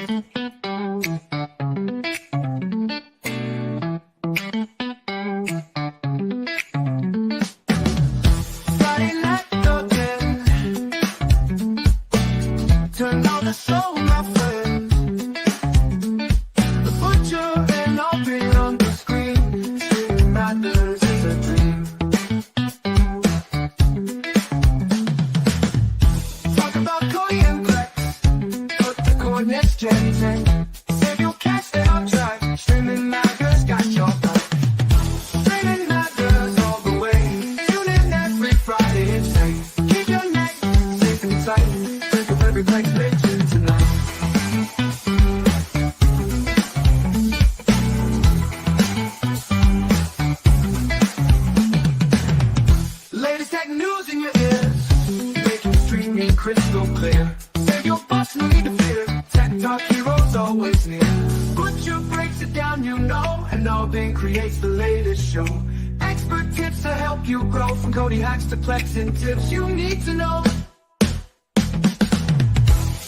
Turn on the show, my friend. The butcher and I'll be on the screen. Streaming matters is a dream. Talk about Kodi and Flex. Put the coordinates, Gen 10. Save your cash, stay on track. Streaming matters, got your back. Streaming matters all the way. Tune in every Friday and say, keep your neck safe and tight. Think of every black legend tonight. Latest tech news in your ears, making streaming crystal clear. Save your bucks, no need to fear. Tech Talk heroes always near. Butcher breaks it down, you know, and Alvin creates the latest show. Expert tips to help you grow, from Kodi hacks to Plex and tips you need to know.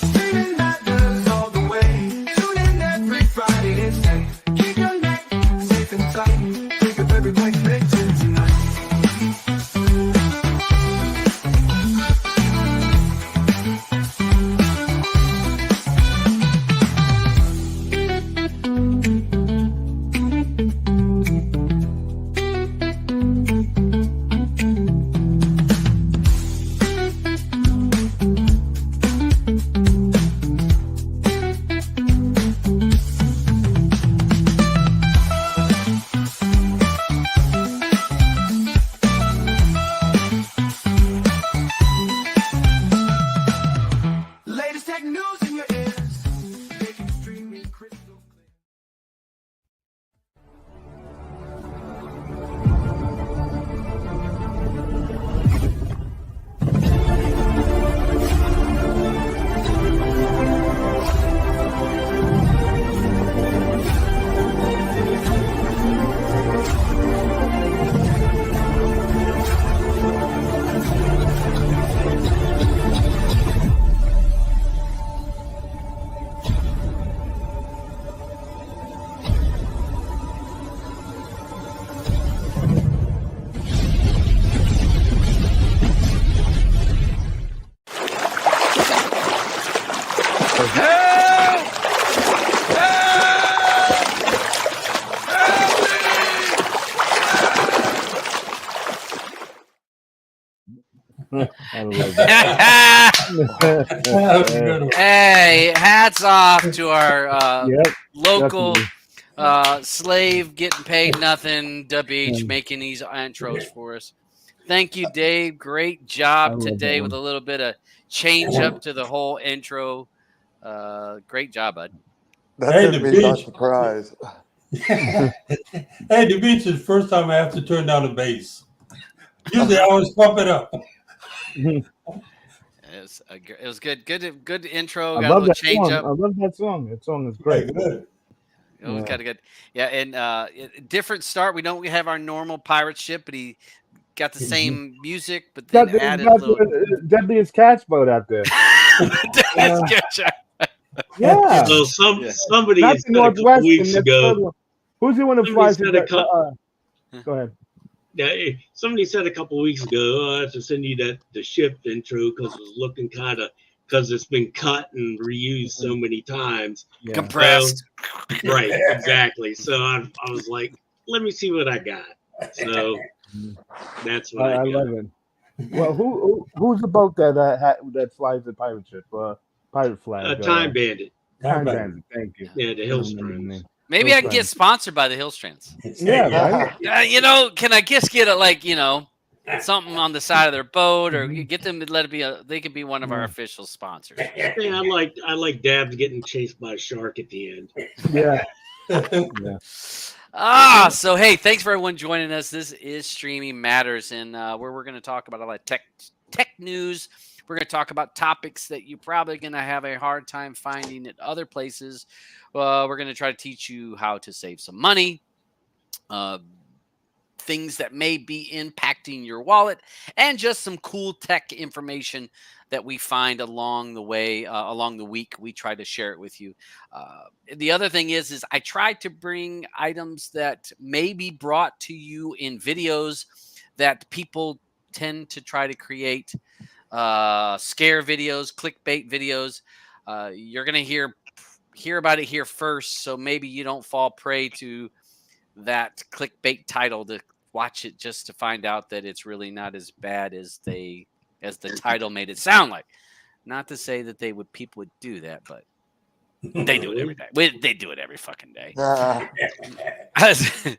Streaming matters all the way. Tune in every Friday and say, keep your neck safe and tight. Think of every black legend tonight. Latest tech news in your ears, making streaming crystal clear. I love that. Hey, hats off to our Yep, local definitely. slave getting paid nothing, WH, making these intros for us. Thank you, Dave. Great I job love today that with a one. little bit of change up to the whole intro. Great job, bud. That Hey, took the me by beach. surprise. Hey, the beach is the first time I have to turn down the bass. Usually I always pump it up. It was good. Good intro. I Got a love little that change song. up. I love that song. That song is Hey, great. good. It was Yeah. kind of good. Yeah, and different start. We don't have our normal pirate ship, but he got the same music, but then Got the, added got a little. the deadliest catch boat out there. That's good, Jack. Yeah. So somebody Not had the said a couple Northwest. weeks ago. Who's the one that Somebody flies to said a couple. Go ahead. Yeah, somebody said a couple weeks ago, "Oh, I have to send you the ship intro because it was looking kind of because it's been cut and reused so many times." Yeah. Compressed. Right, exactly. So I was like, let me see what I got. So that's what I I got. love it. Well, who's the boat that flies the pirate ship? Pirate flag. Time Bandit. Time Bandit. Thank you. Yeah, the I don't remember the Hillstrands. name. Maybe I can get sponsored by the Hillstrands. Yeah, right. Can I just get something on the side of their boat, or get them to let it be they could be one of our official sponsors. Yeah, I like Dabs getting chased by a shark at the end. Yeah. Yeah. So hey, thanks for everyone joining us. This is Streaming Matters, and where we're going to talk about a lot of tech news. We're going to talk about topics that you're probably going to have a hard time finding at other places. We're going to try to teach you how to save some money, things that may be impacting your wallet, and just some cool tech information that we find along the way, along the week. We try to share it with you. The other thing is I try to bring items that may be brought to you in videos that people tend to try to create, scare videos, clickbait videos. You're going to hear about it here first, so maybe you don't fall prey to that clickbait title to watch it just to find out that it's really not as bad as the title made it sound like. Not to say that people would do that, but they do it every day. They do it every fucking day.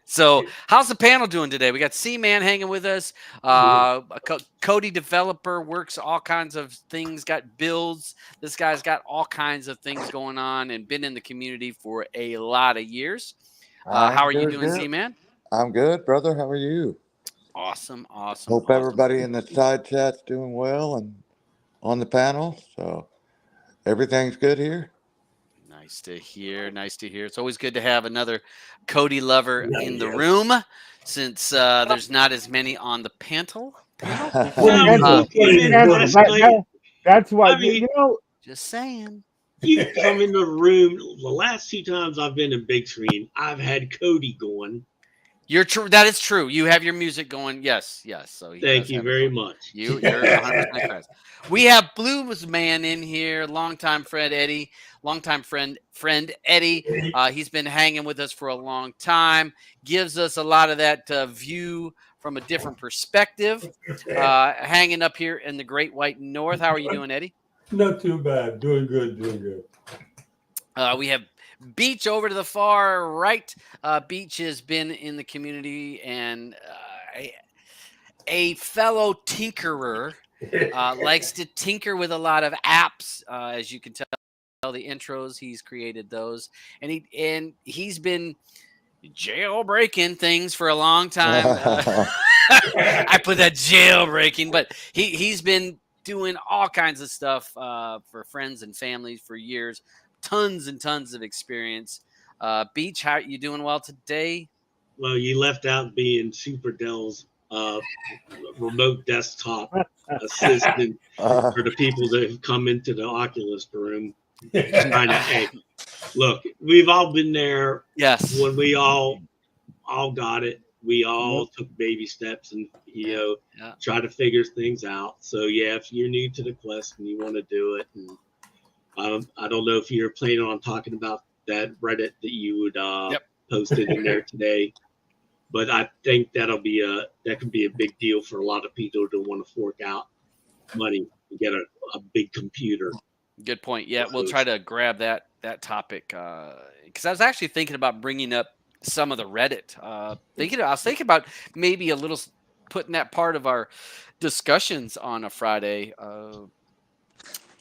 So how's the panel doing today? We got C-Man hanging with us. A Kodi developer, works all kinds of things, got builds. This guy's got all kinds of things going on and been in the community for a lot of years. How are you doing, C-Man? I'm good, brother. How are you? Awesome. Hope everybody in the side chat's doing well and on the panel. So everything's good here. Nice to hear. It's always good to have another Kodi lover in the room, since there's not as many on the panel. That's why, just saying. You come in the room. The last 2 times I've been in big screen, I've had Kodi going. You're true. That is true. You have your music going. Yes. So thank you very much. You're 100% correct. We have Blues Man in here, longtime friend Eddie. He's been hanging with us for a long time. Gives us a lot of that view from a different perspective. Hanging up here in the Great White North. How are you doing, Eddie? Not too bad. Doing good. We have Beach over to the far right. Beach has been in the community and a fellow tinkerer. Likes to tinker with a lot of apps, as you can tell the intros. He's created those, and he's been jailbreaking things for a long time. I put that jailbreaking, but he's been doing all kinds of stuff for friends and families for years. Tons and tons of experience. Beach, how are you doing? Well today? Well, you left out being Super Dell's remote desktop assistant for the people that have come into the Oculus room. Trying to, hey, look, we've all been there. Yes. When we all got it, we all took baby steps and try to figure things out. So yeah, if you're new to the Quest and you want to do it, and I don't know if you're planning on talking about that Reddit that you would posted in there today, but I think that could be a big deal for a lot of people to want to fork out money to get a big computer. Good point. Yeah, we'll try to grab that topic because I was actually thinking about bringing up some of the Reddit. I was thinking about maybe a little putting that part of our discussions on a Friday.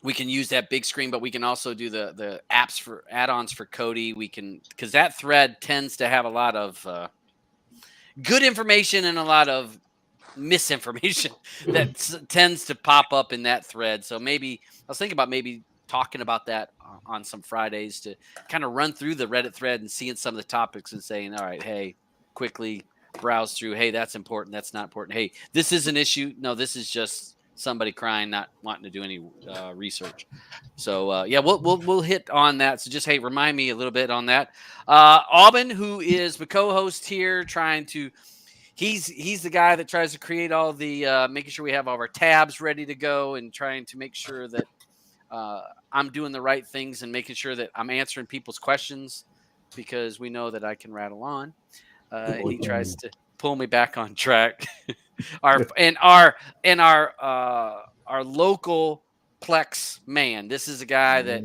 We can use that big screen, but we can also do the apps for add-ons for Kodi. We can, because that thread tends to have a lot of good information and a lot of misinformation that tends to pop up in that thread. So maybe I was thinking about maybe talking about that on some Fridays to kind of run through the Reddit thread and seeing some of the topics and saying, all right, hey, quickly browse through. Hey, that's important. That's not important. Hey, this is an issue. No, this is just somebody crying, not wanting to do any research. So yeah, we'll hit on that. So just, hey, remind me a little bit on that. Aubin, who is the co-host here, he's the guy that tries to create all the making sure we have all of our tabs ready to go and trying to make sure that I'm doing the right things and making sure that I'm answering people's questions, because we know that I can rattle on. He tries to pull me back on track. our local Plex man. This is a guy that,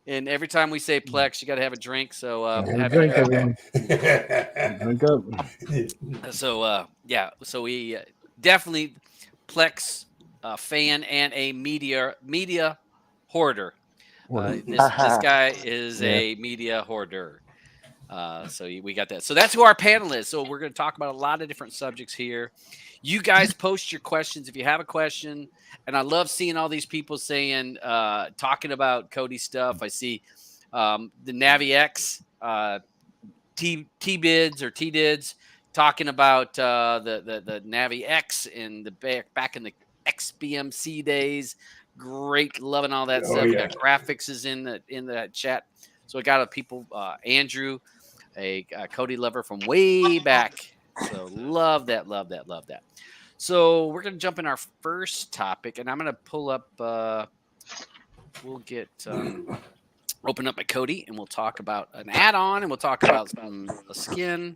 and every time we say Plex, you got to have a drink. So drink up. So yeah, so we definitely Plex fan and a media hoarder. This guy is a media hoarder. So we got that. So that's who our panel is. So we're going to talk about a lot of different subjects here. You guys post your questions if you have a question. And I love seeing all these people saying, talking about Kodi stuff. I see the Navi X, T-Bids or T-Dids talking about the Navi X in the back in the XBMC days. Great, loving all that Oh, stuff. We yeah. got graphics is in that chat. So I got a people, Andrew, a Kodi lover from way back. So love that. So we're gonna jump in our first topic, and I'm gonna pull up. We'll get open up my Kodi, and we'll talk about an add-on, and we'll talk about a skin.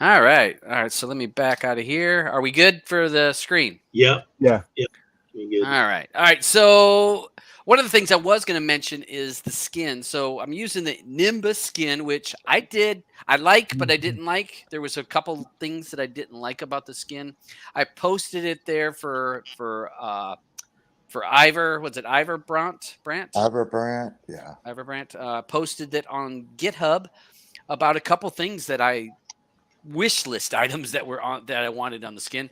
All right. So let me back out of here. Are we good for the screen? Yep. Yeah. We good. All right. So one of the things I was going to mention is the skin. So I'm using the Nimbus skin, which I like, but I didn't like. There was a couple things that I didn't like about the skin. I posted it there for Ivor. Was it Ivor Brandt? Iver yeah. Ivor Brandt posted that on GitHub about a couple things that I wish list items that I wanted on the skin.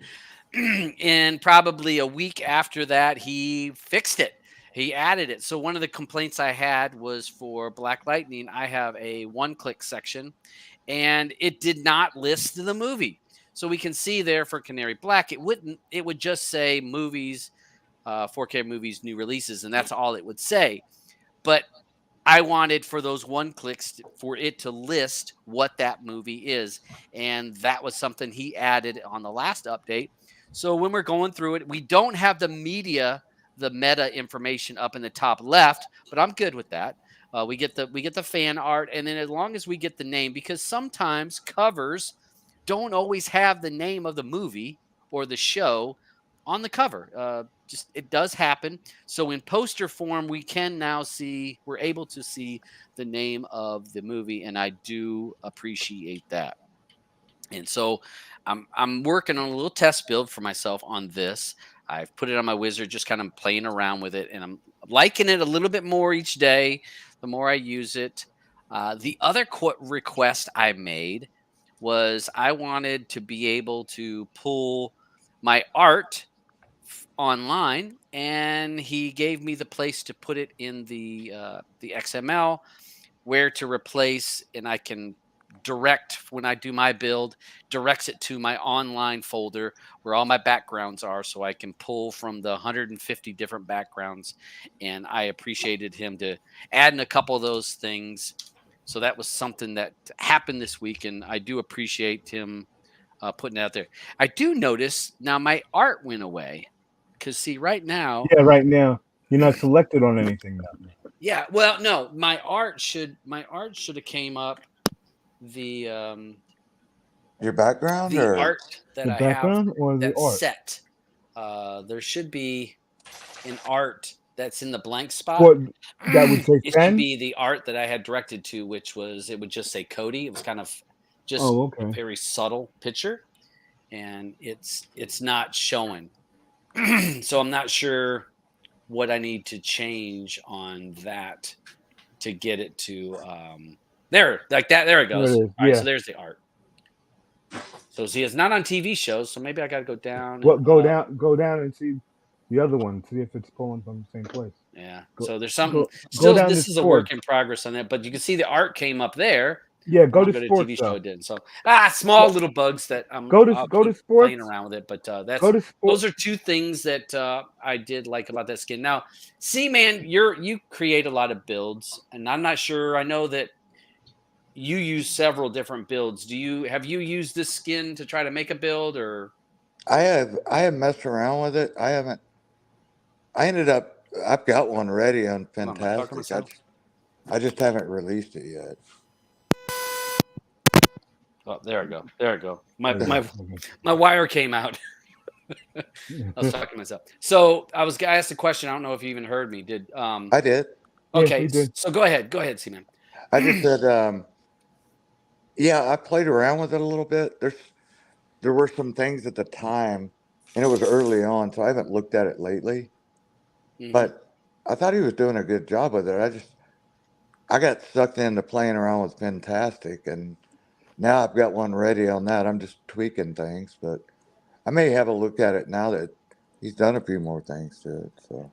And probably a week after that, he fixed it. He added it. So one of the complaints I had was for Black Lightning. I have a one-click section, and it did not list the movie. So we can see there for Canary Black, it would just say movies, 4K movies, new releases, and that's all it would say. But I wanted for those one clicks for it to list what that movie is. And that was something he added on the last update. So when we're going through it, we don't have the meta information up in the top left, but I'm good with that. We get the fan art, and then as long as we get the name, because sometimes covers don't always have the name of the movie or the show on the cover. Just it does happen. So in poster form, we're able to see the name of the movie, and I do appreciate that. And so I'm working on a little test build for myself on this. I've put it on my wizard, just kind of playing around with it, and I'm liking it a little bit more each day, the more I use it. The other request I made was I wanted to be able to pull my art online, and he gave me the place to put it in the XML, where to replace, and I can direct when I do my build, directs it to my online folder where all my backgrounds are, so I can pull from the 150 different backgrounds. And I appreciated him to add in a couple of those things. So that was something that happened this week, and I do appreciate him putting it out there. I do notice now my art went away. Because see, right now. Yeah, right now you're not selected on anything now. Yeah, well, no, my art should have came up the Your background the or art that The I background have or the that's art? set. There should be an art that's in the blank spot. What that would say It should send? be the art that I had directed to, which was it would just say Kodi. It was kind of just Oh, a okay. very subtle picture, and it's not showing. So I'm not sure what I need to change on that to get it to there, like that. There it goes. There it is, All right, yeah. so there's the art. So see, it's not on TV shows, so maybe I got to go down. Well, and go down and see the other one. See if it's pulling from the same place. Yeah. Go- So there's something. go Still, down this to is a work sports. in progress on that, but you can see the art came up there. Yeah, go When to I sports. TV show Though. it didn't. So small little bugs that I'm Go to I'll go to keep sports. playing around with it, but that's Go to sports. those are two things that I did like about that skin. Now, see, man, you create a lot of builds, and I'm not sure. I know that you use several different builds. Have you used this skin to try to make a build, or? I have messed around with it. I've got one ready on Hold on, am I talking to Fantastic. myself? I just haven't released it yet. Oh, there I go. There I go. My Okay. wire came out. I was talking to myself. So I asked a question. I don't know if you even heard me. Did I did. okay? you did. So go ahead, C-Man. I just said, yeah, I played around with it a little bit. There were some things at the time, and it was early on, so I haven't looked at it lately. Mhm. But I thought he was doing a good job with it. I got sucked into playing around with Fantastic, and now I've got one ready on that. I'm just tweaking things, but I may have a look at it now that he's done a few more things to it. So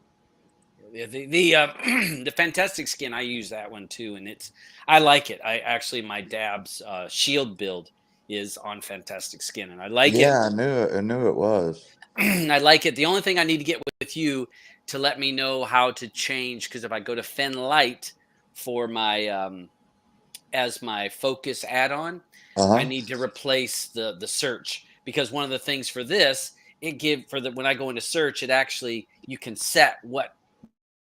Yeah, the Fantastic skin, I use that one too, and I like it. I actually my Dab's shield build is on Fantastic Skin, and I like it. Yeah, I knew it was. I like it. The only thing I need to get with you to let me know how to change, because if I go to Fen Light for my as my focus add-on, I need to replace the search, because one of the things for this, when I go into search, it actually, you can set what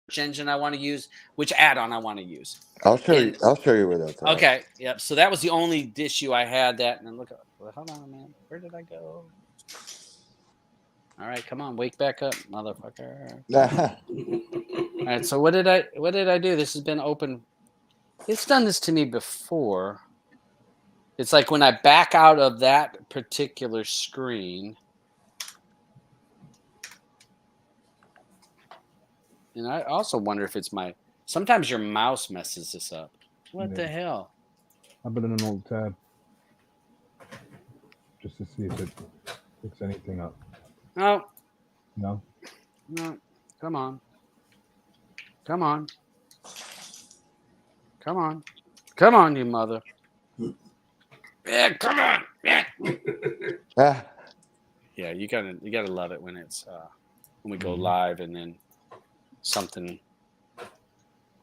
search engine I want to use, which add-on I want to use. I'll show you where that's at. Okay, yep. So that was the only issue I had. That, and then look, hold on, man. Where did I go? All right, come on, wake back up, motherfucker. All right, so what did I do? This has been open. It's done this to me before. It's like when I back out of that particular screen, and I also wonder if it's sometimes your mouse messes this up. What the hell? I've been in an old tab just to see if it picks anything up. No. No? No. Come on. Come on. Come on. Come on, you mother. Yeah, come on. Yeah. Yeah, you gotta love it when it's when we go live and then something.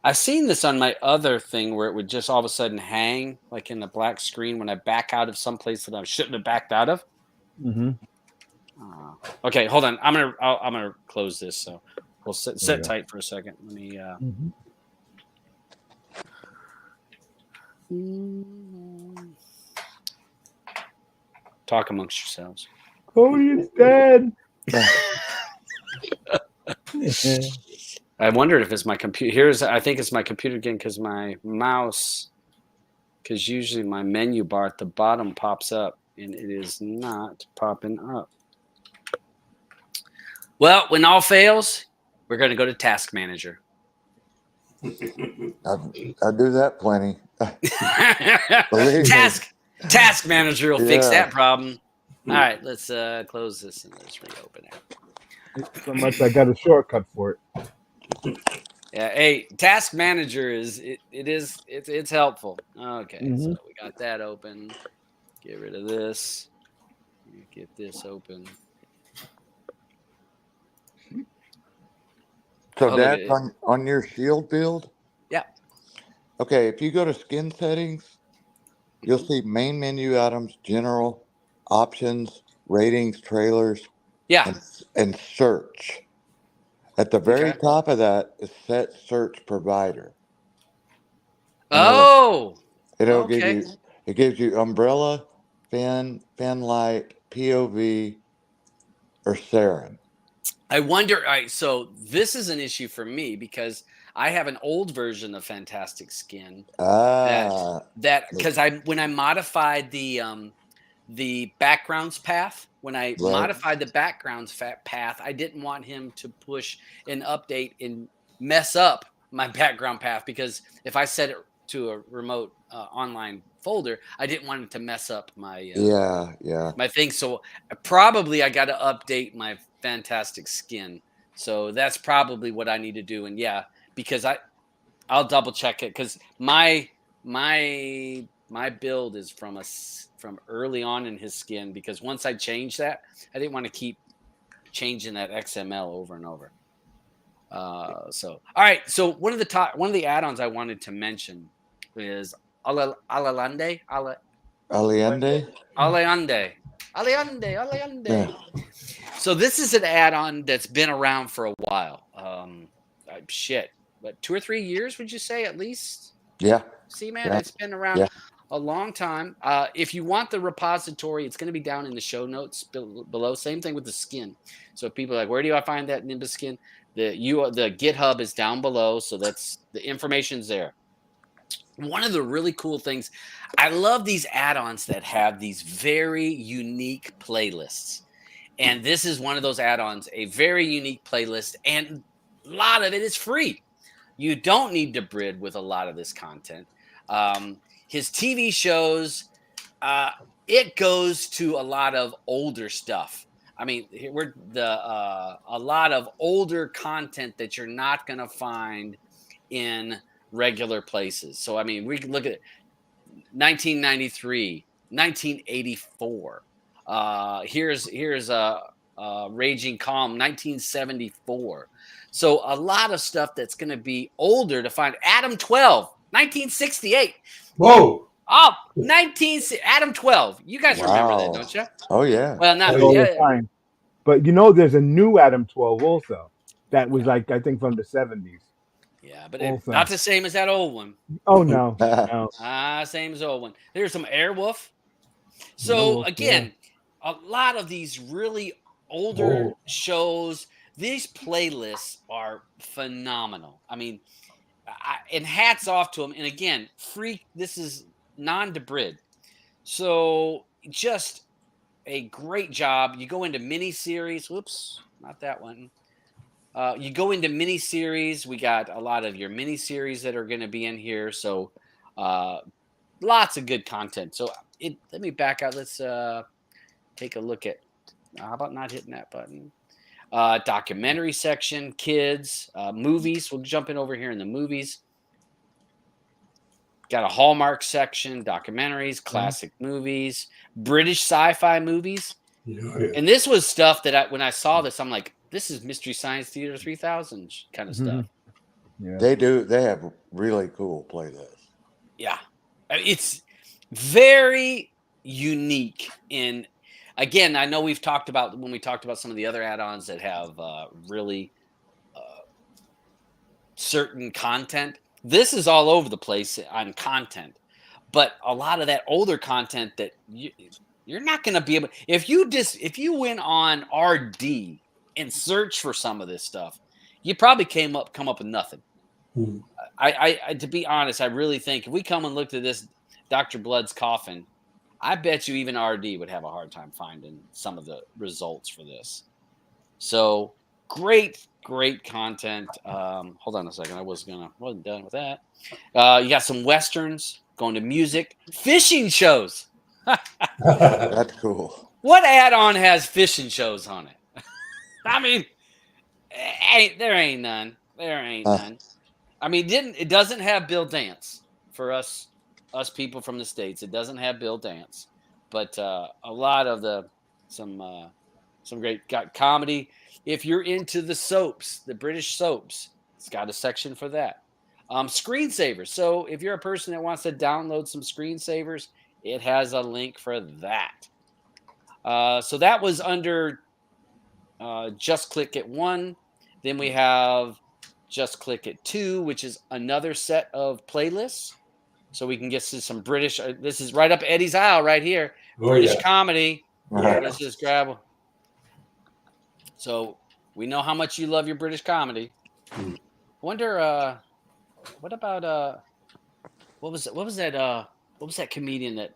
I've seen this on my other thing where it would just all of a sudden hang like in the black screen when I back out of some place that I shouldn't have backed out of. Mm-hmm. Okay, hold on. I'm gonna close this. So we'll sit tight for a second. Let me. Talk amongst yourselves. Kodi is dead. I wondered if it's my computer. I think it's my computer again, because my mouse. Because usually my menu bar at the bottom pops up, and it is not popping up. Well, when all fails, we're going to go to Task Manager. I do that plenty. Task Manager will fix that problem. All right, let's close this and let's reopen it. So much I got a shortcut for it. Yeah, hey, Task Manager it's helpful. Okay, so we got that open. Get rid of this. Get this open. So that's on your Shield build? Yeah. Okay, if you go to skin settings, you'll see main menu items, general, options, ratings, trailers, and search. At the very top of that is set search provider. Oh. It'll give you, it gives you umbrella, Fen Light, POV, or Sarin. I wonder. All right, so this is an issue for me because I have an old version of Fantastic Skin. That because when I modified the backgrounds path, modified the backgrounds path, I didn't want him to push an update and mess up my background path, because if I set it to a remote online folder, I didn't want it to mess up my my thing. So probably I got to update my Fantastic Skin. So that's probably what I need to do. And because I'll double check it, because my build is from early on in his skin, because once I changed that, I didn't want to keep changing that XML over and over. So all right, so one of the add-ons I wanted to mention is Aleande. Yeah. So this is an add-on that's been around for a while. But 2 or 3 years, would you say, at least? Yeah. See, man, it's been around a long time. If you want the repository, it's going to be down in the show notes below. Same thing with the skin. So if people are like, where do I find that Nimbus skin? The GitHub is down below, so that's the information's there. One of the really cool things, I love these add-ons that have these very unique playlists. And this is one of those add-ons, a very unique playlist, and a lot of it is free. You don't need to bid with a lot of this content. His TV shows, it goes to a lot of older stuff. I mean, a lot of older content that you're not going to find in regular places. So, I mean, we can look at 1993 1984. Here's Raging Calm, 1974. So a lot of stuff that's going to be older to find. Adam 12, 1968. Whoa. Oh, Adam 12. You guys remember that, Wow. don't you? Oh yeah. Well, not all the yeah. time. But you know, there's a new Adam 12 also that was like I think from the 70s. Yeah, but Also. not the same as that old one. Oh no, no. Same as the old one. There's some Airwolf. So Airwolf, again, a lot of these really older Whoa. shows, these playlists are phenomenal. I mean, and hats off to them. And again, free. This is non-debrid. So just a great job. You go into mini-series. Whoops, not that one. You go into mini-series. We got a lot of your mini-series that are going to be in here. So lots of good content. So let me back out. Let's take a look at, how about not hitting that button? Documentary section, kids, movies. We'll jump in over here in the movies. Got a Hallmark section, documentaries, classic movies, British sci-fi movies. Yeah. And this was stuff that when I saw this, I'm like, this is Mystery Science Theater 3000 kind of stuff. Yeah. They have really cool playlists. Yeah. It's very unique. And again, I know we've talked about, when we talked about some of the other add-ons that have really certain content. This is all over the place on content, but a lot of that older content that you're not going to be able. If you went on RD and search for some of this stuff, you probably come up with nothing. Hmm. I to be honest, I really think if we come and looked at this Dr. Blood's coffin, I bet you even RD would have a hard time finding some of the results for this. So great content. Hold on a second. I wasn't done with that. You got some Westerns, going to music, fishing shows. That's cool. What add-on has fishing shows on it? I mean, there ain't none. There ain't none. I mean, it doesn't have Bill Dance for us people from the States. It doesn't have Bill Dance, but a lot of some great comedy. If you're into the soaps, the British soaps, it's got a section for that. Screensavers. So if you're a person that wants to download some screensavers, it has a link for that. So that was under Just Click It 1. Then we have Just Click It 2, which is another set of playlists. So we can get to some British. This is right up Eddie's aisle right here. British comedy. Yeah. Let's just grab them. So we know how much you love your British comedy. I wonder, what about what was that comedian that?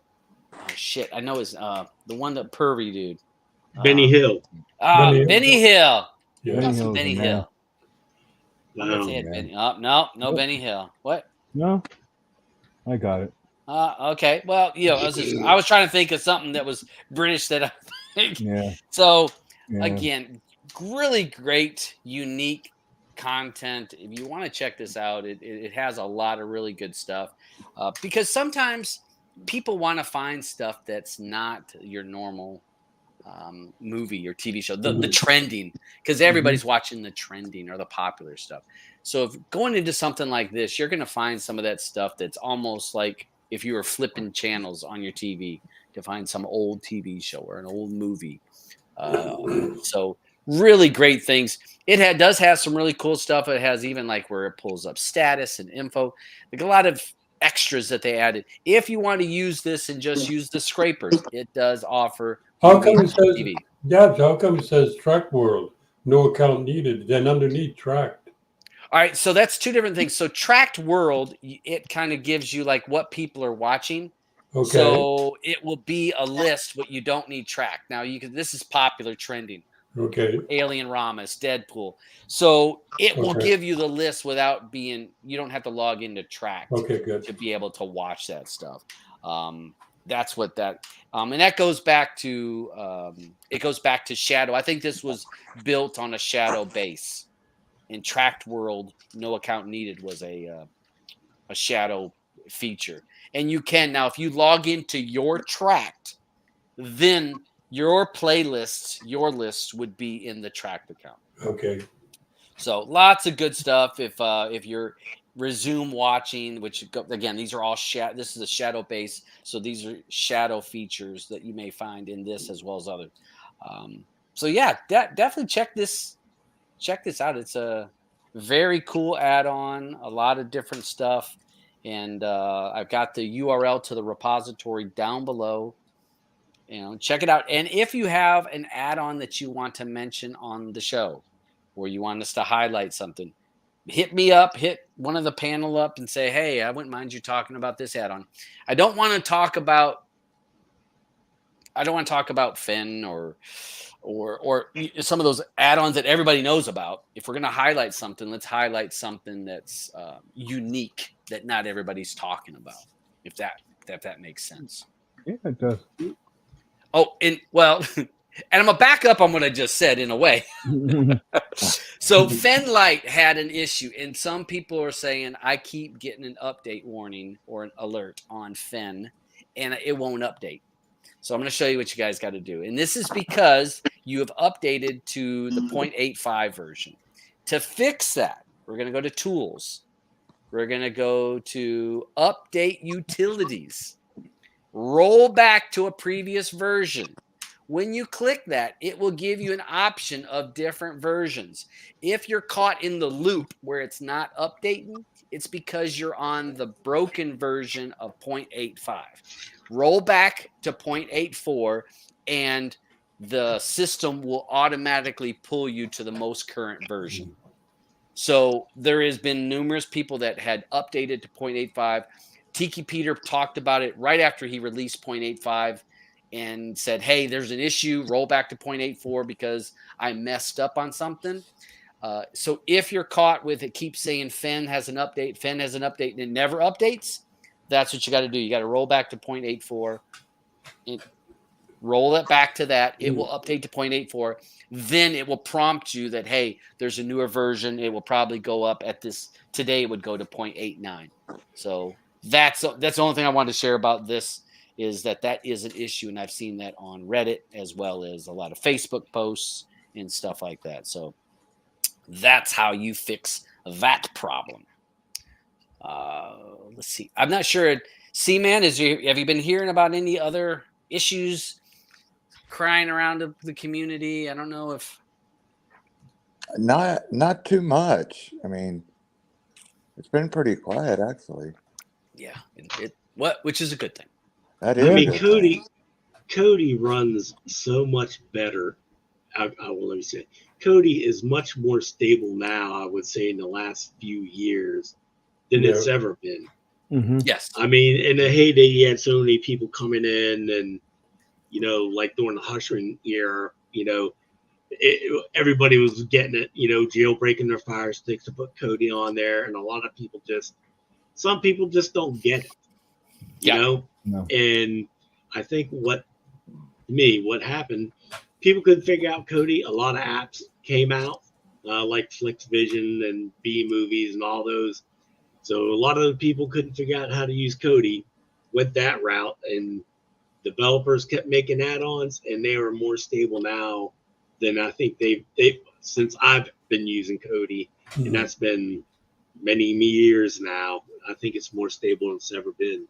Oh shit, I know is the one, that pervy dude. Benny Hill. Benny Hill. Yeah. Benny Hill. Wow. No, Benny Hill. What? No, I got it. Okay. Well, I was trying to think of something that was British that I think. Yeah. So Yeah. again, really great, unique content. If you want to check this out, it has a lot of really good stuff. Because sometimes people want to find stuff that's not your normal movie or TV show, the trending, because everybody's watching the trending or the popular stuff. So if going into something like this, you're going to find some of that stuff that's almost like if you were flipping channels on your TV to find some old TV show or an old movie. So really great things. It does have some really cool stuff. It has even like where it pulls up status and info, like a lot of extras that they added. If you want to use this and just use the scrapers, it does offer. How come it says Track World, no account needed, then underneath Tracked? All right, so that's two different things. So Tracked World, it kind of gives you like what people are watching. Okay. So it will be a list, but you don't need tracked. Now this is popular trending. Okay. Alien Ramas, Deadpool. So it will give you the list without you don't have to log into Tracked. Okay, good. To be able to watch that stuff. That's what that, and that goes back to, Shadow. I think this was built on a Shadow base. In Tracked World, no account needed was a Shadow feature. And you can now, if you log into your Tracked, then your playlists, your lists would be in the Tracked account. Okay. So lots of good stuff. If you're resume watching, which again, these are all this is a shadow base, so these are shadow features that you may find in this as well as other. So yeah, definitely check this out. It's a very cool add-on, a lot of different stuff, and I've got the URL to the repository down below. Check it out. And if you have an add-on that you want to mention on the show, or you want us to highlight something, hit me up, hit one of the panel up and say, hey, I wouldn't mind you talking about this add-on. I don't want to talk about Finn or some of those add-ons that everybody knows about. If we're going to highlight something, let's highlight something that's unique that not everybody's talking about, if that makes sense. Yeah, it does. Oh, and I'm going to back up on what I just said in a way. So Fenlight had an issue, and some people are saying, I keep getting an update warning or an alert on Fen, and it won't update. So I'm going to show you what you guys got to do. And this is because you have updated to the 0.85 version. To fix that, we're going to go to Tools. We're going to go to Update Utilities. Roll back to a previous version. When you click that, it will give you an option of different versions. If you're caught in the loop where it's not updating, it's because you're on the broken version of 0.85. Roll back to 0.84, and the system will automatically pull you to the most current version. So there has been numerous people that had updated to 0.85. Tiki Peter talked about it right after he released 0.85 and said, hey, there's an issue, roll back to 0.84 because I messed up on something. So if you're caught with it keeps saying Fen has an update, and it never updates, that's what you got to do. You got to roll back to 0.84 and roll it back to that. It will update to 0.84. Then it will prompt you that, hey, there's a newer version. It will probably go up at this. Today it would go to 0.89. So that's the only thing I wanted to share about this, is that is an issue, and I've seen that on Reddit as well as a lot of Facebook posts and stuff like that. So that's how you fix that problem. Let's see. I'm not sure. C-Man, have you been hearing about any other issues crying around the community? I don't know if not too much. I mean, it's been pretty quiet actually. Yeah, which is a good thing. That is. I mean, Kodi runs so much better. Let me say, Kodi is much more stable now, I would say, in the last few years than it's ever been. Mm-hmm. Yes. I mean, in the heyday, you had so many people coming in, and like during the Hushering era, everybody was getting it, jailbreaking their Fire Sticks to put Kodi on there, and a lot of people some people just don't get it, you know. No. And I think what happened, people couldn't figure out Kodi. A lot of apps came out, like FlixVision and B Movies and all those. So a lot of the people couldn't figure out how to use Kodi, went that route, and developers kept making add-ons, and they are more stable now than I think they've since I've been using Kodi, and that's been many years now. I think it's more stable than it's ever been.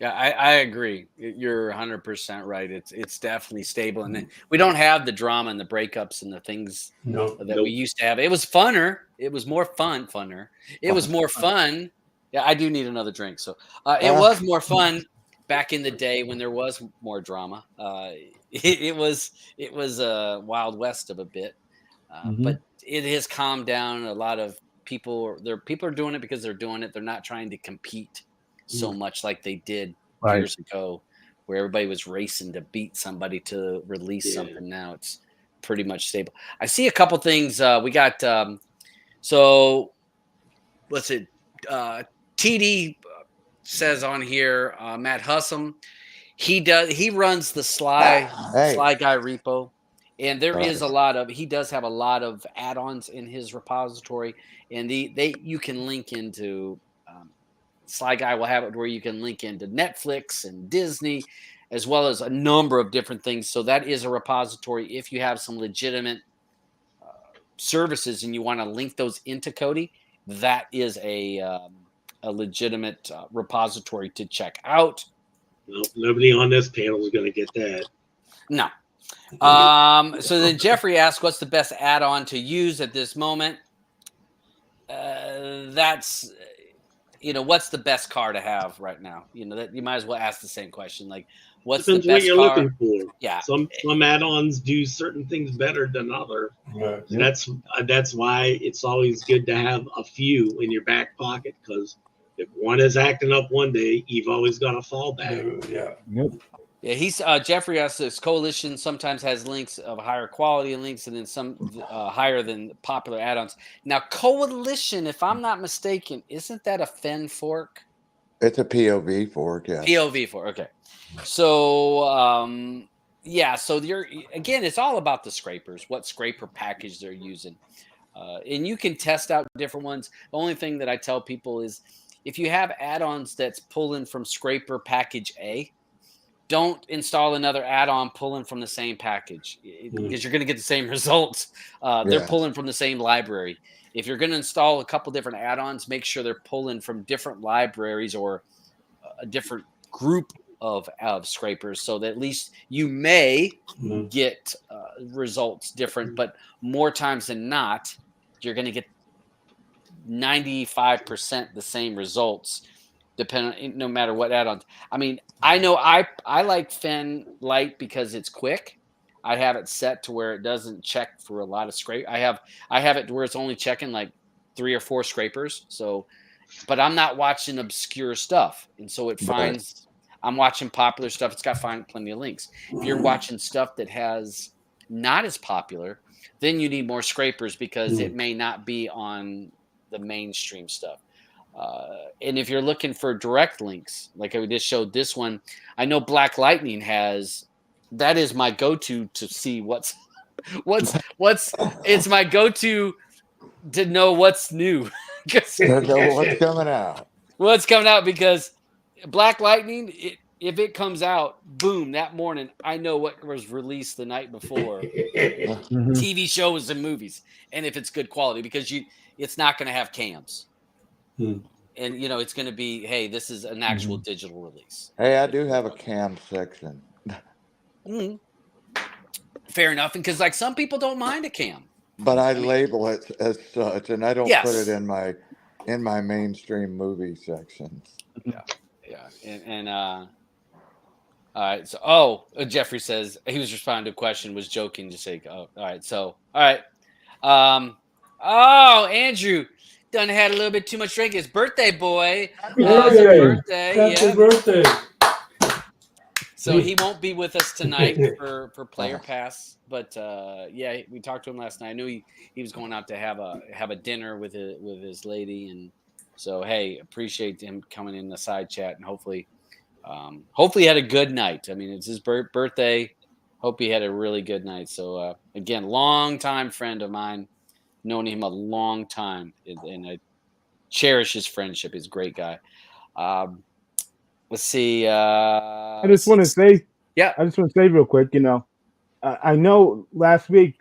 Yeah, I agree. You're 100% right. It's definitely stable, and we don't have the drama and the breakups and the things that we used to have. It was funner. It was more funner. It was more fun. Yeah, I do need another drink. So it was more fun back in the day when there was more drama. It was Wild West of a bit, but it has calmed down. A lot of people are doing it because they're doing it. They're not trying to compete so much like they did years ago, where everybody was racing to beat somebody to release something. Now it's pretty much stable. I see a couple things. We got so what's it? TD says on here, Matt Hussam, he runs the Sly Guy repo, and there is he does have a lot of add-ons in his repository, and you can link into Sly Guy will have it where you can link into Netflix and Disney, as well as a number of different things. So that is a repository. If you have some legitimate services and you want to link those into Kodi, that is a legitimate repository to check out. Well, nobody on this panel is going to get that. No. So then Jeffrey asked, what's the best add-on to use at this moment? That's, what's the best car to have right now? That you might as well ask the same question. Like, what's Depends the best what you're car? looking for. Yeah. Some add-ons do certain things better than others. Right. That's why it's always good to have a few in your back pocket, because if one is acting up one day, you've always got a fallback. Yeah. Yep. Yeah, he's Jeffrey asks this. Coalition sometimes has links of higher quality links, and then some higher than popular add-ons. Now, Coalition, if I'm not mistaken, isn't that a Fen fork? It's a POV fork, yeah. POV fork, okay. So, so again, it's all about the scrapers, what scraper package they're using. And you can test out different ones. The only thing that I tell people is if you have add-ons that's pulling from scraper package A, don't install another add-on pulling from the same package because you're going to get the same results. They're pulling from the same library. If you're going to install a couple different add-ons, make sure they're pulling from different libraries or a different group of scrapers, so that at least you may get results different, but more times than not, you're going to get 95% the same results, depending no matter what add-ons. I mean, I know I like Fen Light because it's quick. I have it set to where it doesn't check for a lot of scrape. I have it where it's only checking like 3 or 4 scrapers. So, but I'm not watching obscure stuff, and so it finds. I'm watching popular stuff. It's got plenty of links. If you're watching stuff that has not as popular, then you need more scrapers because it may not be on the mainstream stuff. And if you're looking for direct links, like I just showed this one, I know Black Lightning has. That is my go-to to see what's. It's my go-to to know what's new. To know what's coming out. What's coming out, because Black Lightning, if it comes out, boom, that morning, I know what was released the night before. TV shows and movies, and if it's good quality, because it's not going to have cams. And, it's going to be, hey, this is an actual digital release. Hey, I do have a cam section. Fair enough, because like some people don't mind a cam. But I label it as such, and I don't put it in my mainstream movie sections. Yeah. And all right. So, Jeffrey says he was responding to a question, was joking to say, all right. So, all right. Andrew done had a little bit too much drink. His birthday boy. Happy birthday. Happy birthday. So he won't be with us tonight for Player Pass, but we talked to him last night. I knew he was going out to have a dinner with his lady, and so hey, appreciate him coming in the side chat, and hopefully he had a good night. I mean, it's his birthday. Hope he had a really good night. So again, long-time friend of mine, known him a long time, and I cherish his friendship. He's a great guy. Let's see. I just want to say real quick, I know last week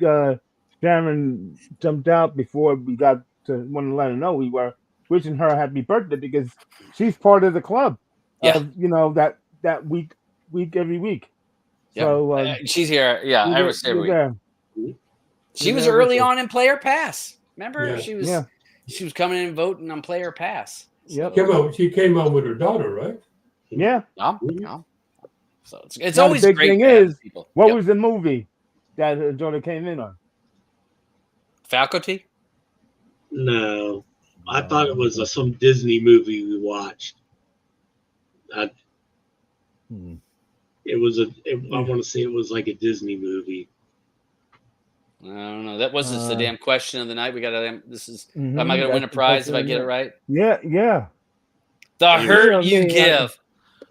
Sharon jumped out before we got to want to let her know we were wishing her a happy birthday because she's part of the club. That week every week. Yeah. So she's here. Yeah, every week. She was early on in Player Pass. Remember, she was coming in and voting on Player Pass. So, she came out with her daughter, right? Yeah. So it's always the big great. Thing is, people. What was the movie that her daughter came in on? Faculty? No, I thought it was some Disney movie we watched. I want to say it was like a Disney movie. I don't know. That wasn't the damn question of the night. We got am I going to win a prize if I get it right? Yeah. The hurt you give.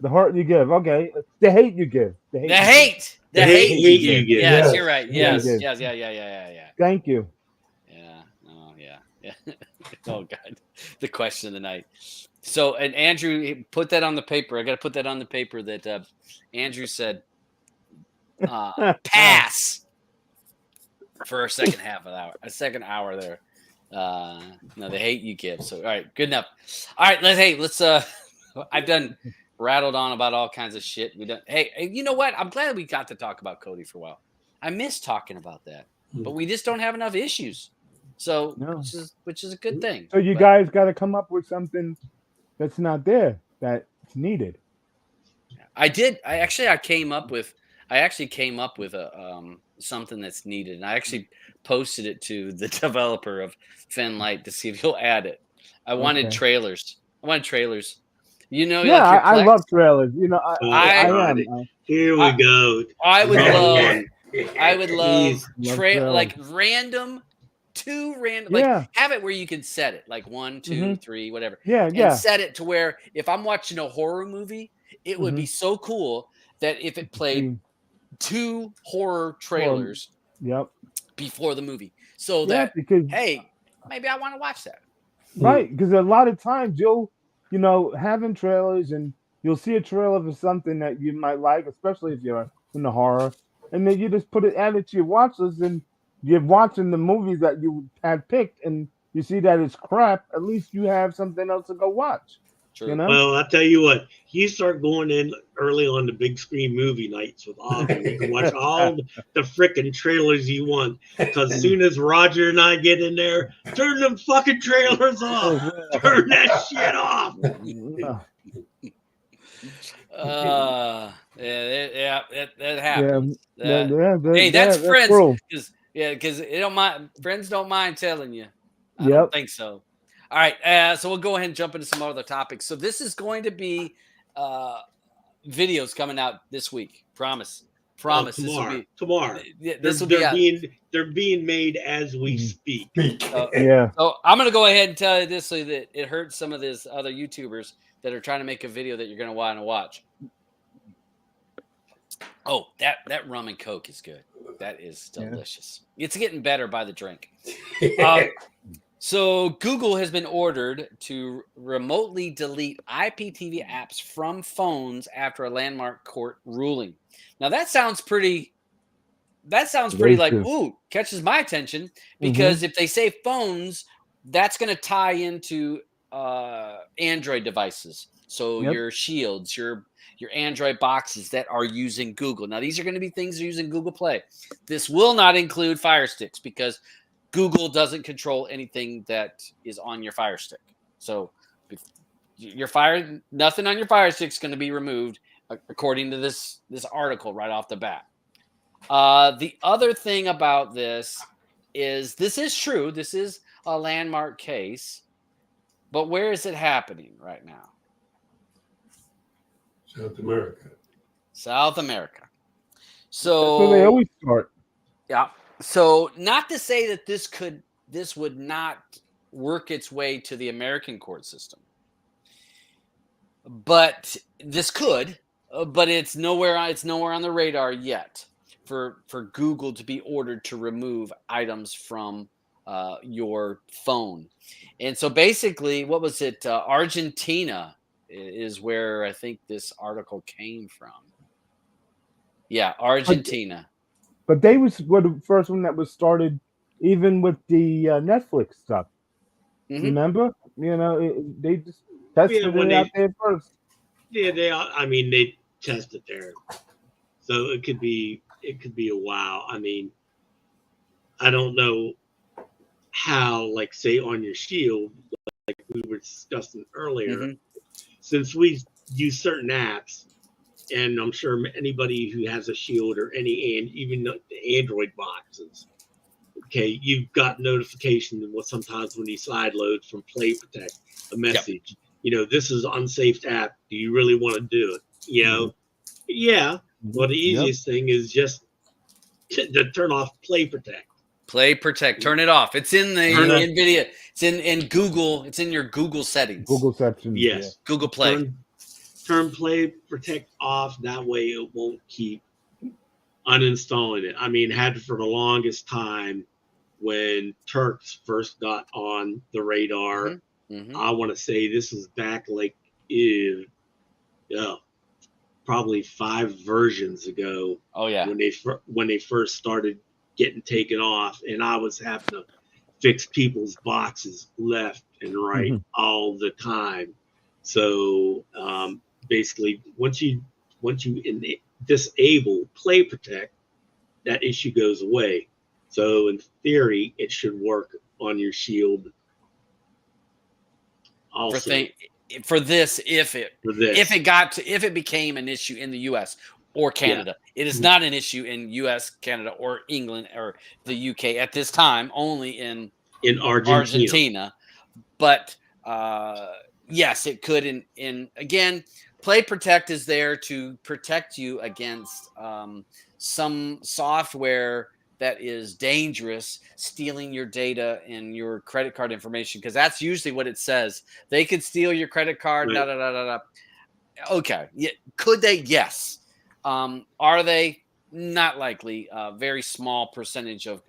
The heart you give. Okay. The hate you give. The hate you give. Yes, Yes, you're right. Yes. Yeah. Thank you. Yeah. Oh God, the question of the night. So, and Andrew put that on the paper. I got to put that on the paper that Andrew said pass for a second second hour there. No, the hate you give. So, all right, good enough. All right, let's. I've done rattled on about all kinds of shit. We done. Hey, you know what? I'm glad we got to talk about Kodi for a while. I miss talking about that, but we just don't have enough issues. So, No. which is a good thing. So you guys got to come up with something that's not there that's needed. I did. I actually came up with a something that's needed, and I actually posted it to the developer of Fenlight to see if he'll add it. I wanted trailers. You know, Yeah, like I love trailers. You know, I am. Here we go. I would love like random. Like have it where you can set it like 1, 2, 3, whatever. And set it to where if I'm watching a horror movie, it would be so cool that if it played 2 horror trailers before the movie, so that because hey, maybe I want to watch that. Right, because a lot of times you'll having trailers and you'll see a trailer for something that you might like, especially if you're into horror, and then you just add it to your watch list, and you're watching the movies that you had picked, and you see that it's crap. At least you have something else to go watch. True. You know? Well, I'll tell you what. You start going in early on the big screen movie nights with Augie. You can watch all the freaking trailers you want. Because as soon as Roger and I get in there, turn them fucking trailers off. Turn that shit off. That happens. Hey, that's friends. Because friends don't mind telling you. I don't think so. All right, so we'll go ahead and jump into some other topics. So this is going to be videos coming out this week. Promise. Tomorrow. This will be they're being made as we speak. So I'm going to go ahead and tell you this so that it hurts some of these other YouTubers that are trying to make a video that you're going to want to watch. Oh, that rum and Coke is good. That is delicious. It's getting better by the drink. So Google has been ordered to remotely delete IPTV apps from phones after a landmark court ruling. Now that sounds pretty like, ooh, catches my attention, because if they say phones, that's going to tie into Android devices. So your Shields, your Android boxes that are using Google. Now these are going to be things that are using Google Play. This will not include Fire Sticks because Google doesn't control anything that is on your Fire Stick. So nothing on your Fire Stick is going to be removed, according to this article right off the bat. The other thing about this is true. This is a landmark case, but where is it happening right now? South America. So that's where they always start. Yeah. So not to say that this would not work its way to the American court system, but this could, but it's nowhere on the radar yet for Google to be ordered to remove items from your phone. And so basically, what was it? Argentina is where I think this article came from. Yeah, Argentina. But they were the first one that was started, even with the Netflix stuff. Remember? You know, they just tested it out there first. Yeah, they tested there, so it could be a while. I mean, I don't know how, like, say on your Shield, like we were discussing earlier, since we use certain apps. And I'm sure anybody who has a Shield or even the Android boxes, okay, you've got notification sometimes when you side load from Play Protect a message. You know, this is an unsafe app. Do you really want to do it? You know, Well, the easiest thing is just to turn off Play Protect. Play Protect. Turn it off. It's in the NVIDIA. It's in Google. It's in your Google settings. Google section. Yes. Google Play. Turn Play Protect off. That way it won't keep uninstalling it. I mean, had for the longest time when Turks first got on the radar. I want to say this is back like probably 5 versions ago. Oh yeah, when they first started getting taken off, and I was having to fix people's boxes left and right all the time. So basically, once you disable Play Protect, that issue goes away. So in theory, it should work on your Shield. Also, if it became an issue in the U.S. or Canada, it is not an issue in U.S., Canada, or England or the U.K. at this time. Only in Argentina. But yes, it could. In again, Play Protect is there to protect you against some software that is dangerous, stealing your data and your credit card information, because that's usually what it says. They could steal your credit card. Right. Okay. Yeah. Could they? Yes. Are they? Not likely. Very small percentage of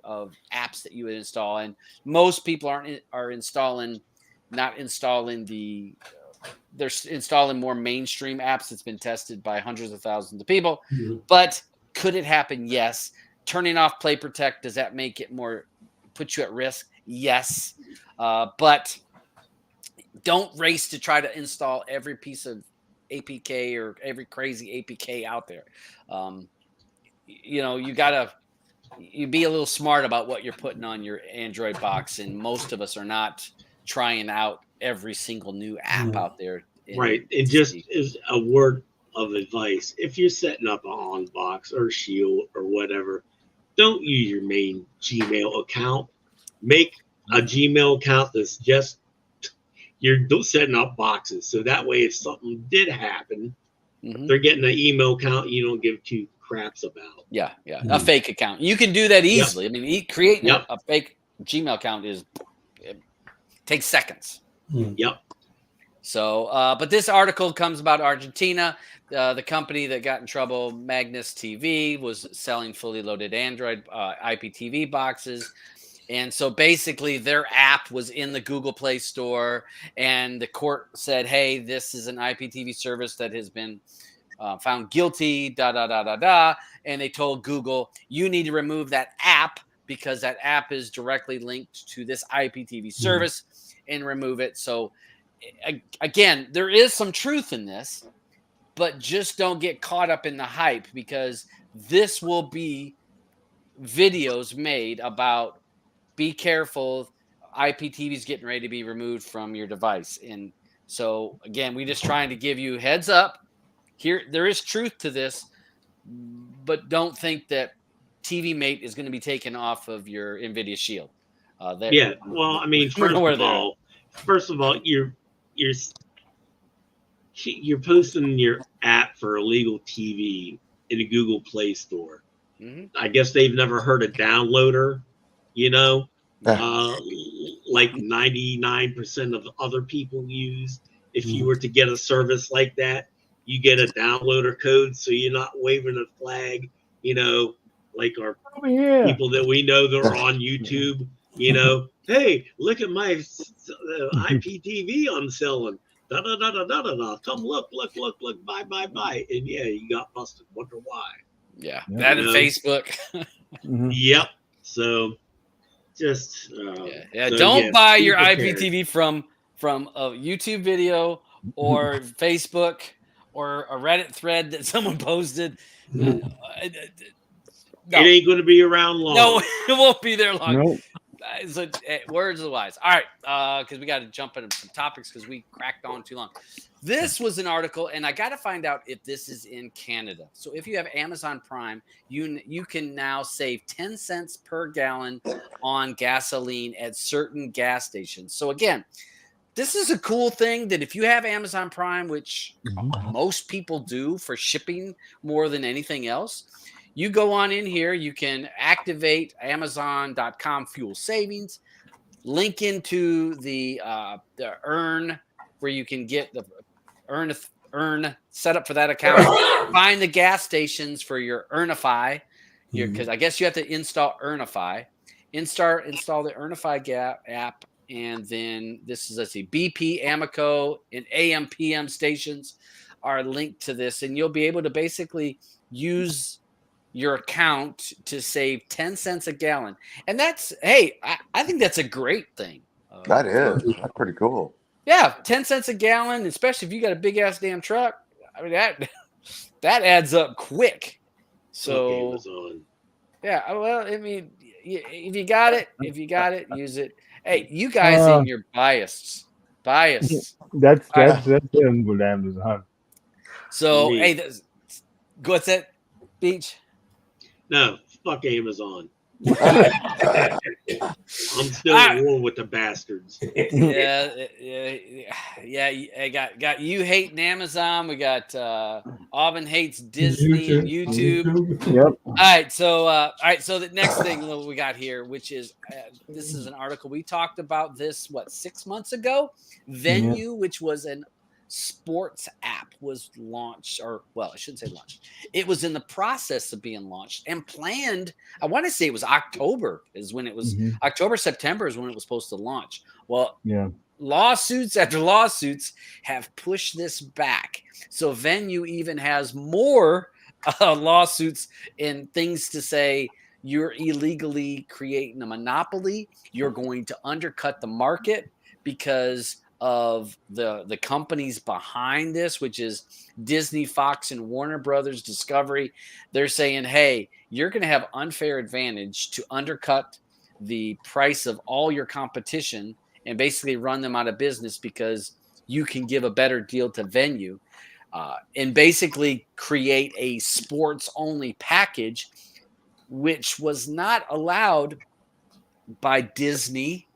apps that you would install, and most people are installing, not installing they're installing more mainstream apps that's been tested by hundreds of thousands of people. But could it happen? Yes. Turning off Play Protect, does that make it put you at risk? Yes. But don't race to try to install every piece of APK or every crazy APK out there. You be a little smart about what you're putting on your Android box, and most of us are not trying out every single new app out there. Right. And just as a word of advice, if you're setting up an on box or Shield or whatever, don't use your main Gmail account. Make a Gmail account that's just you're setting up boxes. So that way, if something did happen, they're getting an email account you don't give 2 craps about. Yeah. A fake account. You can do that easily. I mean, creating a fake Gmail account takes seconds. Yep. So, but this article comes about Argentina. The company that got in trouble, Magnus TV, was selling fully loaded Android IPTV boxes. And so basically their app was in the Google Play Store, and the court said, hey, this is an IPTV service that has been found guilty, And they told Google, you need to remove that app because that app is directly linked to this IPTV service, and remove it. So again, there is some truth in this, but just don't get caught up in the hype, because this will be videos made about, be careful, IPTV is getting ready to be removed from your device. And so again, we're just trying to give you heads up here. There is truth to this, but don't think that Tivimate is going to be taken off of your NVIDIA Shield. Well, I mean, first of all, you're posting your app for illegal TV in the Google Play Store. I guess they've never heard a downloader, like 99% of other people use. If you were to get a service like that, you get a downloader code, so you're not waving a flag, like our people that we know that are on YouTube, hey, look at my IPTV I'm selling. Come look, buy. And you got busted. Wonder why. Yeah. That and Facebook. Yep. So just don't buy your IPTV from a YouTube video or Facebook or a Reddit thread that someone posted. No. It ain't going to be around long. No, it won't be there long. Nope. So, words of the wise. All right, because we got to jump into some topics because we cracked on too long. This was an article, and I got to find out if this is in Canada. So if you have Amazon Prime, you can now save 10 cents per gallon on gasoline at certain gas stations. So again, this is a cool thing that if you have Amazon Prime, which most people do for shipping more than anything else, you go on in here, you can activate Amazon.com fuel savings, link into the Earn, where you can get the Earn set up for that account, find the gas stations for your Earnify, because I guess you have to install Earnify, install the Earnify app, and then this is, let's see, BP, Amoco, and AM PM stations are linked to this, and you'll be able to basically use your account to save 10 cents a gallon. And that's, hey, I think that's a great thing. That is. That's pretty cool. Yeah, 10 cents a gallon, especially if you got a big ass damn truck. I mean, that adds up quick. So yeah, well, I mean, if you got it, use it. Hey, you guys and your bias. That's him with Amazon. So hey, what's that, Beach? No, fuck Amazon. I'm still at war with the bastards. Yeah. I got you hating Amazon. We got Auburn hates Disney and YouTube. Yep. All right. So the next thing we got here, which is this is an article we talked about this 6 months ago. Venu, which was an sports app, was launched, or well, I shouldn't say launched. It was in the process of being launched and planned. I want to say it was October is when it was. October, September is when it was supposed to launch. Well, lawsuits after lawsuits have pushed this back. So Venu even has more lawsuits and things to say. You're illegally creating a monopoly. You're going to undercut the market because of the companies behind this, which is Disney, Fox, and Warner Brothers Discovery. They're saying, hey, you're going to have unfair advantage to undercut the price of all your competition and basically run them out of business because you can give a better deal to Venu and basically create a sports-only package, which was not allowed by Disney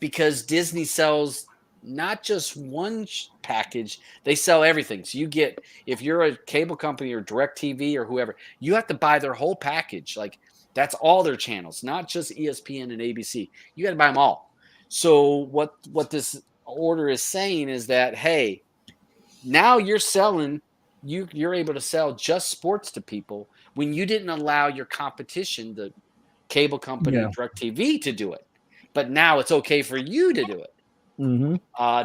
because Disney sells not just one package, they sell everything. So you get, if you're a cable company or DirecTV or whoever, you have to buy their whole package. Like that's all their channels, not just ESPN and ABC. You got to buy them all. So what this order is saying is that, hey, now you're selling, you're able to sell just sports to people when you didn't allow your competition, the cable company, DirecTV, to do it. But now it's okay for you to do it.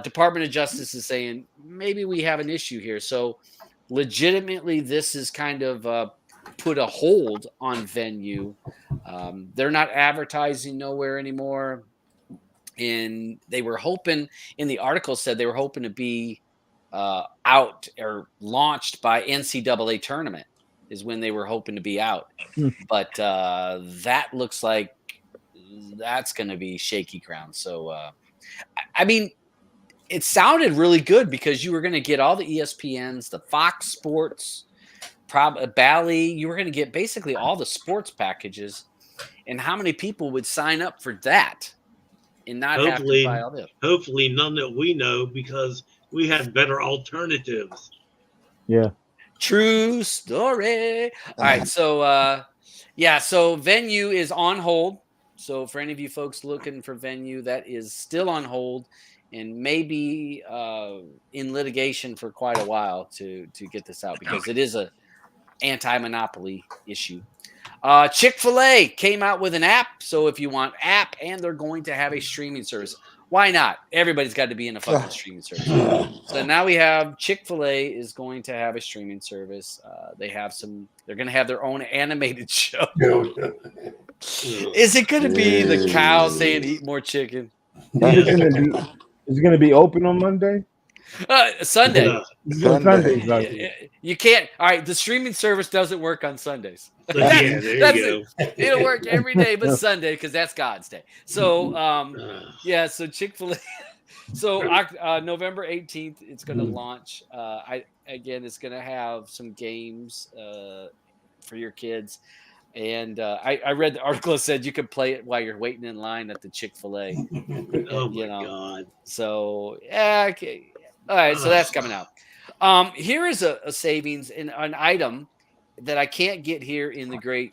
Department of Justice is saying maybe we have an issue here. So legitimately, this is kind of put a hold on Venu. They're not advertising nowhere anymore. And they were hoping, in the article said they were hoping to be out or launched by NCAA tournament is when they were hoping to be out. But that looks like that's going to be shaky ground. So, I mean, it sounded really good because you were going to get all the ESPNs, the Fox Sports, Bally. You were going to get basically all the sports packages. And how many people would sign up for that and not have to buy all this? Hopefully none that we know because we have better alternatives. Yeah. True story. All right. So, so Venu is on hold. So for any of you folks looking for Venu, that is still on hold and maybe in litigation for quite a while to get this out because it is a anti-monopoly issue. Chick-Fil-A came out with an app. So if you want app and they're going to have a streaming service, why not? Everybody's got to be in a fucking streaming service. So now we have Chick-Fil-A is going to have a streaming service. They're going to have their own animated show. Is it going to be the cow saying eat more chicken? Is it going to be open on Monday? Sunday. Sunday. You can't. All right. The streaming service doesn't work on Sundays. There you go. It'll work every day but Sunday because that's God's day. So, so Chick-fil-A. So November 18th, it's going to launch. It's going to have some games for your kids. And I read the article that said you could play it while you're waiting in line at the Chick-fil-A. Oh my God. So, okay. All right, so that's coming out. Here is a savings in an item that I can't get here in the great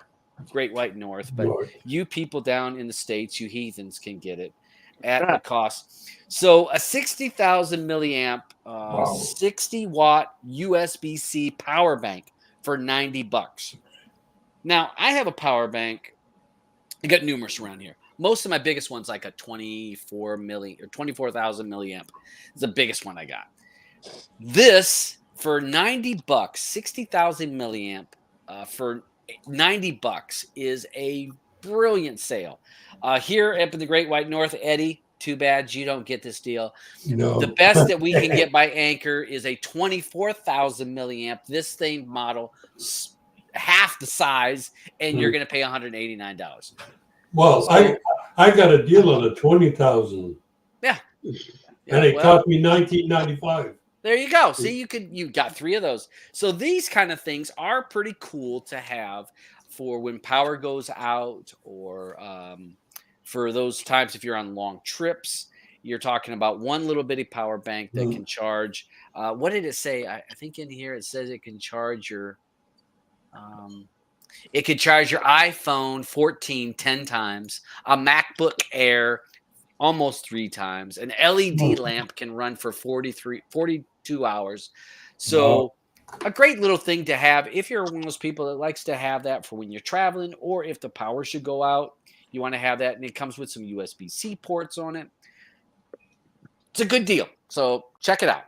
white north, but you people down in the States, you heathens, can get it at a cost. So a 60,000 milliamp, 60 watt USB-C power bank for $90. Now I have a power bank I got numerous around here. Most of my biggest ones like a 24,000 milliamp. It's the biggest one I got. This for $90, 60,000 milliamp for $90 is a brilliant sale. Here up in the Great White North, Eddie, too bad you don't get this deal. No. The best that we can get by Anchor is a 24,000 milliamp. This same model, half the size, and you're going to pay $189. Well, so, I got a deal on a 20,000. Yeah. And it cost me $19.95. There you go. See, you got 3 of those. So these kind of things are pretty cool to have for when power goes out, or for those times if you're on long trips. You're talking about one little bitty power bank that can charge. What did it say? I think in here it says it can charge your it could charge your iPhone 14 10 times, a MacBook Air almost 3 times. An LED lamp can run for 42 hours. So a great little thing to have if you're one of those people that likes to have that for when you're traveling, or if the power should go out, you want to have that. And it comes with some USB-C ports on it. It's a good deal. So check it out.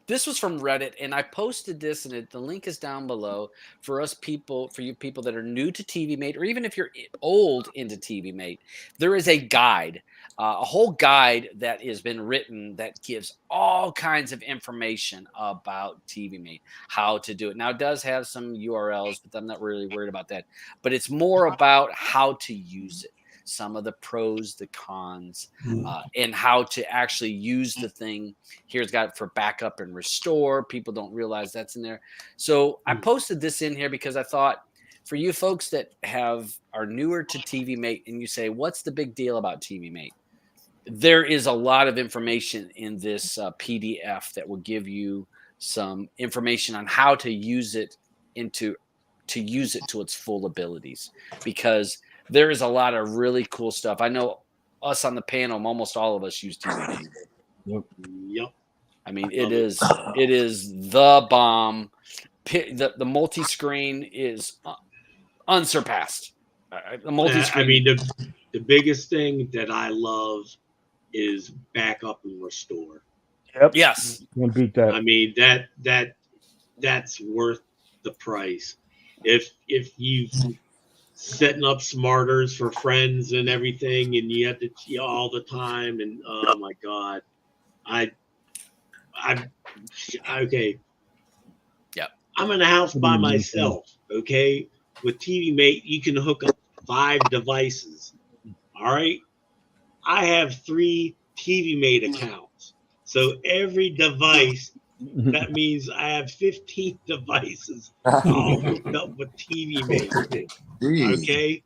This was from Reddit, and I posted this, and the link is down below for you people that are new to Tivimate, or even if you're old into Tivimate. There is a guide, a whole guide that has been written that gives all kinds of information about Tivimate, how to do it. Now, it does have some URLs, but I'm not really worried about that. But it's more about how to use it. Some of the pros, the cons, and how to actually use the thing. Here's got it for backup and restore. People don't realize that's in there. So I posted this in here because I thought for you folks that are newer to Tivimate and you say, what's the big deal about Tivimate? There is a lot of information in this PDF that will give you some information on how to use it to use it to its full abilities, because there is a lot of really cool stuff. I know us on the panel, almost all of us use Tivimate. Yep. I mean, it is the bomb. The multi-screen is unsurpassed. The multi-screen. I mean, the biggest thing that I love is backup and restore. Yep. Yes. Can't beat that. I mean, that's worth the price. If you setting up smarters for friends and everything, and you have to all the time, and oh my god, okay. Yep. I'm in a house by myself. Okay, with Tivimate, you can hook up 5 devices. All right, I have 3 Tivimate accounts, so every device. That means I have 15 devices all hooked up with Tivimate. Okay?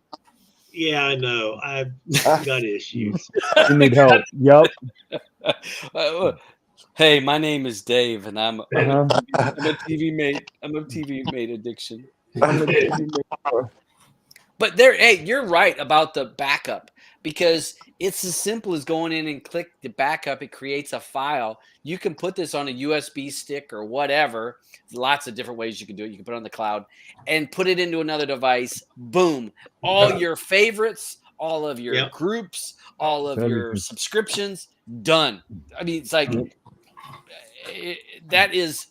Yeah, I know. I've got issues. You need help. Yep. Hey, my name is Dave, and I'm a Tivimate. I'm a Tivimate addiction. But hey, you're right about the backup, because it's as simple as going in and click the backup. It creates a file. You can put this on a USB stick or whatever. Lots of different ways you can do it. You can put it on the cloud and put it into another device. Boom. All your favorites, all of your groups, all of your subscriptions, done. I mean, it's like that is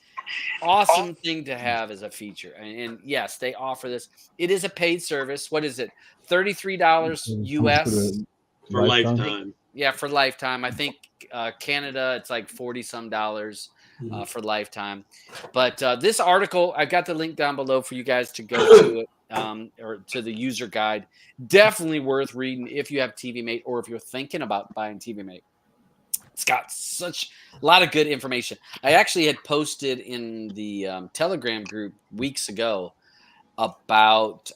awesome thing to have as a feature. And yes, they offer this. It is a paid service. What is it? $33 US for lifetime. Yeah, for lifetime. I think Canada, it's like $40 some for lifetime. But this article, I've got the link down below for you guys to go to it, or to the user guide. Definitely worth reading if you have Tivimate, or if you're thinking about buying Tivimate. It's got such a lot of good information. I actually had posted in the Telegram group weeks ago about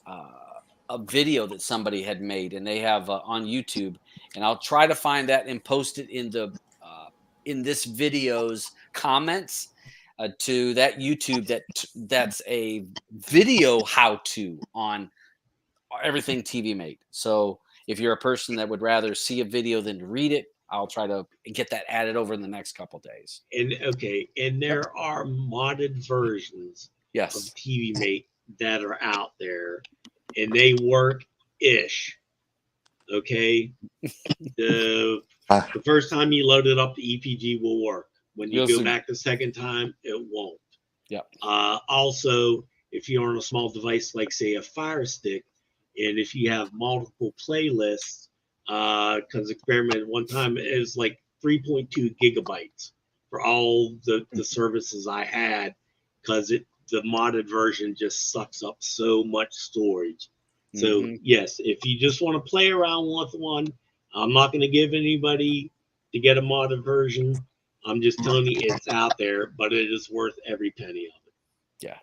a video that somebody had made, and they have on YouTube. And I'll try to find that and post it in the in this video's comments to that YouTube. That's a video how-to on everything Tivimate. So if you're a person that would rather see a video than read it, I'll try to get that added over in the next couple of days. And there are modded versions of Tivimate that are out there and they work ish. Okay, the first time you load it up, the EPG will work. When you go back the second time, it won't. Yep. Also, if you're on a small device like, say, a Fire Stick, and if you have multiple playlists, because experimented one time, it was like 3.2 gigabytes for all the services I had, because the modded version just sucks up so much storage. So yes, if you just want to play around with one, I'm not going to give anybody to get a modded version. I'm just telling you it's out there, but it is worth every penny of it. Yeah.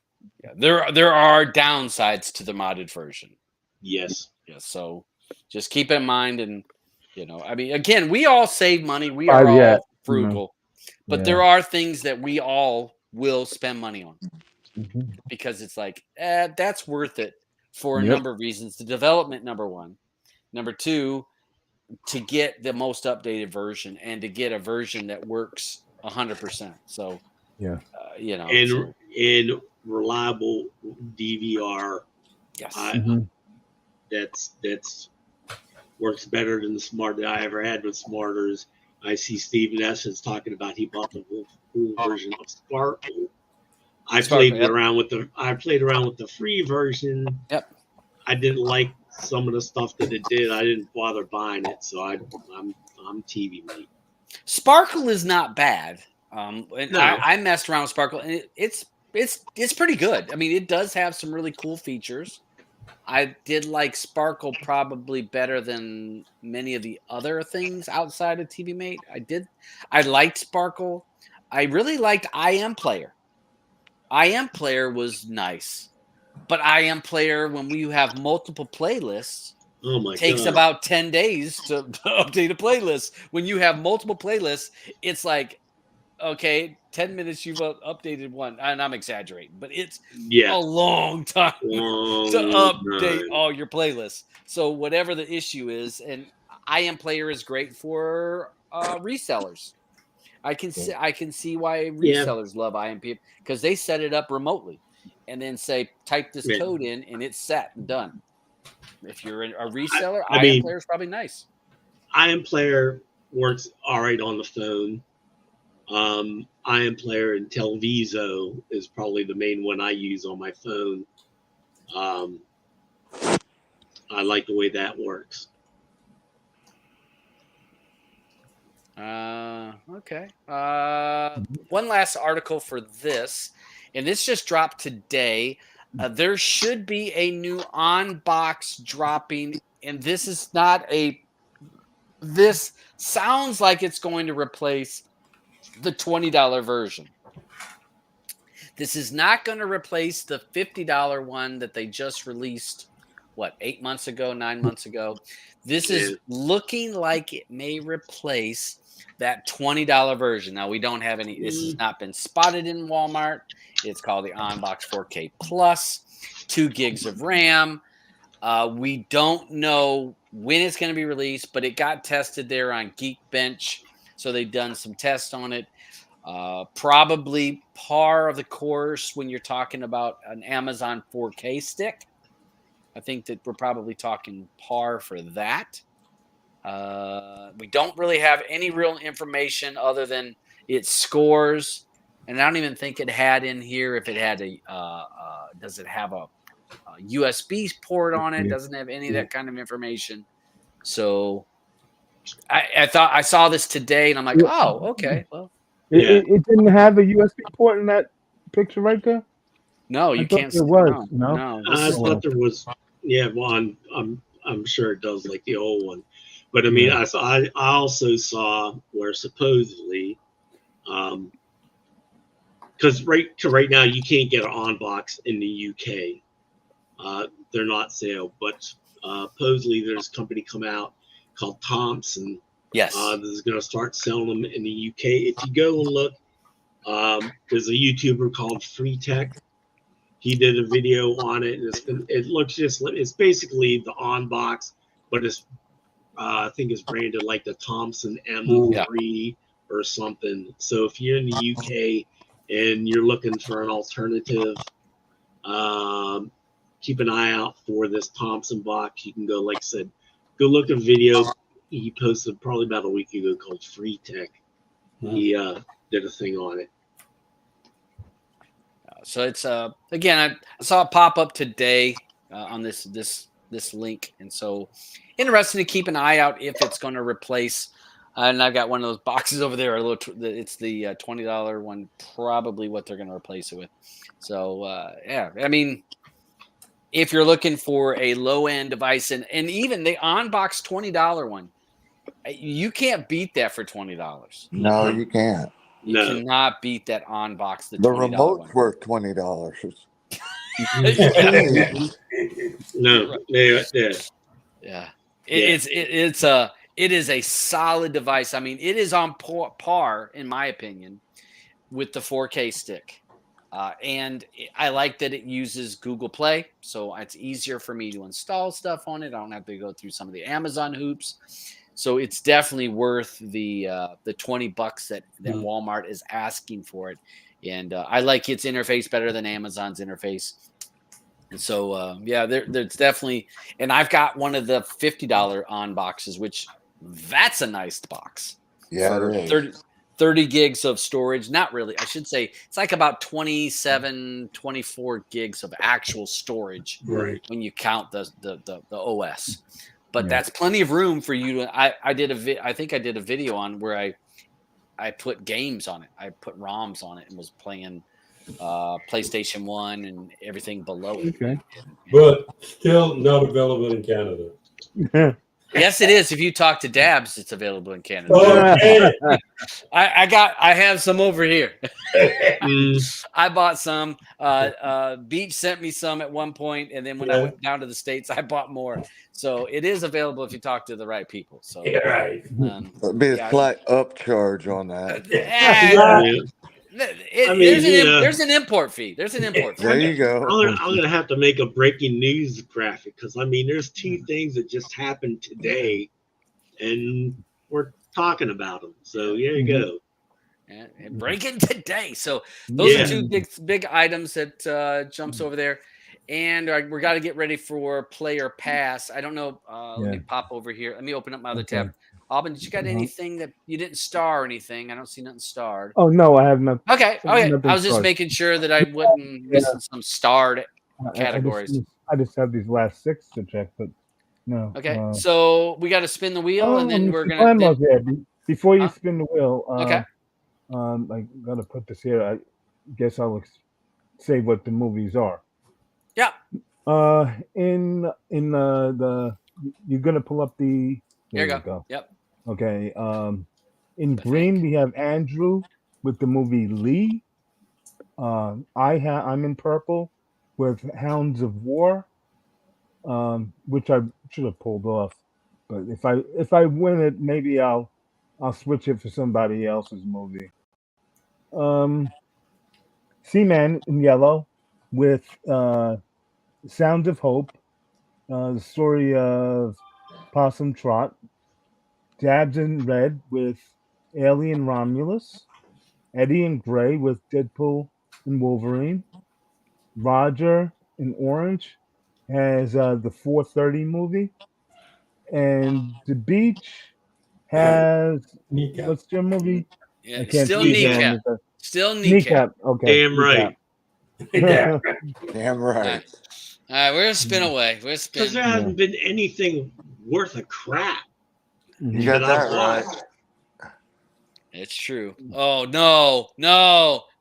There are downsides to the modded version. Yes. Yeah. So just keep it in mind, and I mean, again, we all save money. We are all frugal, but there are things that we all will spend money on because it's like that's worth it for a number of reasons. The development, number one. Number two, to get the most updated version and to get a version that works 100%. So, and reliable DVR. Yes. That's works better than the smart that I ever had with smarters. I see Steven Essence talking about he bought the full version of Sparkle. I played around with the free version. Yep. I didn't like some of the stuff that it did. I didn't bother buying it, so I'm Tivimate. Sparkle is not bad. I messed around with Sparkle, and it's pretty good. I mean, it does have some really cool features. I did like Sparkle probably better than many of the other things outside of Tivimate. I liked Sparkle. I really liked IM Player. IM Player was nice. But IM Player, when we have multiple playlists, takes about 10 days to update a playlist. When you have multiple playlists, it's like, okay, 10 minutes you've updated one. And I'm exaggerating, but it's a long time to update all your playlists. So whatever the issue is, and IM Player is great for resellers. I can see why resellers love IMP because they set it up remotely. And then say, type this code in, and it's set and done. If you're a reseller, IM Player is probably nice. IM Player works all right on the phone. IM Player and Telviso is probably the main one I use on my phone. I like the way that works. Okay. One last article for this. And this just dropped today. There should be a new on-box dropping, and this sounds like it's going to replace the $20 version. This is not going to replace the $50 one that they just released, 8 months ago, 9 months ago. This is looking like it may replace that $20 version. Now, we don't have any. This has not been spotted in Walmart. It's called the OnBox 4K Plus, 2 gigs of RAM. We don't know when it's going to be released, but it got tested there on Geekbench, so they've done some tests on it. Probably par of the course when you're talking about an Amazon 4K stick. I think that we're probably talking par for that. We don't really have any real information other than its scores. And I don't even think it had in here if it had does it have a USB port on it? Doesn't have any of that kind of information. So I thought I saw this today and I'm like, oh, okay. Well, it didn't have a USB port in that picture right there? No, you can't. It was. No. I thought there was. Yeah, well, I'm sure it does like the old one. But I mean, I also saw where supposedly, because right now you can't get an OnBox in the UK. They're not sale, but supposedly there's a company come out called Thompson. Yes. This is going to start selling them in the UK. If you go and look, there's a YouTuber called Free Tech. He did a video on it, and it looks it's basically the OnBox, but it's I think it's branded like the Thompson M3 or something. So if you're in the UK and you're looking for an alternative, keep an eye out for this Thompson box. You can go, like I said, go look at a video he posted probably about a week ago called Free Tech. He did a thing on it. So it's again, I saw it pop up today on this link, and so interesting to keep an eye out if it's going to replace. And I've got one of those boxes over there. It's the $20 one, probably what they're going to replace it with. So yeah, I mean, if you're looking for a low end device, and even the on-box $20 one, you can't beat that for $20. No, you can't. You cannot beat that on-box. The remote's one. worth $20. No, yeah. It is a solid device. I mean, it is on par, in my opinion, with the 4K stick. And I like that it uses Google Play, so it's easier for me to install stuff on it. I don't have to go through some of the Amazon hoops. So it's definitely worth the $20 that Walmart is asking for it. And I like its interface better than Amazon's interface. And so, yeah, there's definitely – and I've got one of the $50 on boxes, which that's a nice box. Yeah, for 30 gigs of storage. Not really. I should say it's like about 27, 24 gigs of actual storage when you count the OS. But that's plenty of room for you to. I think I did a video on where I put games on it. I put ROMs on it and was playing PlayStation 1 and everything below it. Okay. But still not available in Canada. Yes, it is. If you talk to Dabs, it's available in Canada. Okay. I have some over here. I bought some. Beach sent me some at one point, and then when I went down to the States, I bought more. So it is available if you talk to the right people. So right. It'll be a slight upcharge on that. There's an import fee. There's an import fee. There you go. I'm gonna have to make a breaking news graphic because I mean, there's two things that just happened today, and we're talking about them. So there you go. And breaking today. So those are two big items that jumps over there. And we got to get ready for Player Pass. I don't know. Let me pop over here. Let me open up my other tab. Aubin, did you got anything that you didn't star or anything? I don't see nothing starred. Oh, no, I have nothing. Okay. I was just making sure that I wouldn't miss some starred categories. I just have these last 6 to check, but no. Okay. So we got to spin the wheel, and then we're going to. Before you spin the wheel, okay. I got to put this here. I guess I'll say what the movies are. Yeah. In the you're gonna pull up the. There you go. Yep. Okay. In green we have Andrew with the movie Lee. I'm in purple with Hounds of War, which I should have pulled off, but if I win it, maybe I'll switch it for somebody else's movie. Seaman in yellow with Sound of Hope, the story of Possum Trot. Dabs in red with Alien Romulus. Eddie in gray with Deadpool and Wolverine. Roger in orange has the 4:30 movie. And the beach has what's your movie? Yeah, still Kneecap. Still Kneecap. Okay. Damn right. Damn right. All right, we're gonna spin away. We're spin. Because there hasn't been anything worth a crap. You got that right. It's true. Oh no!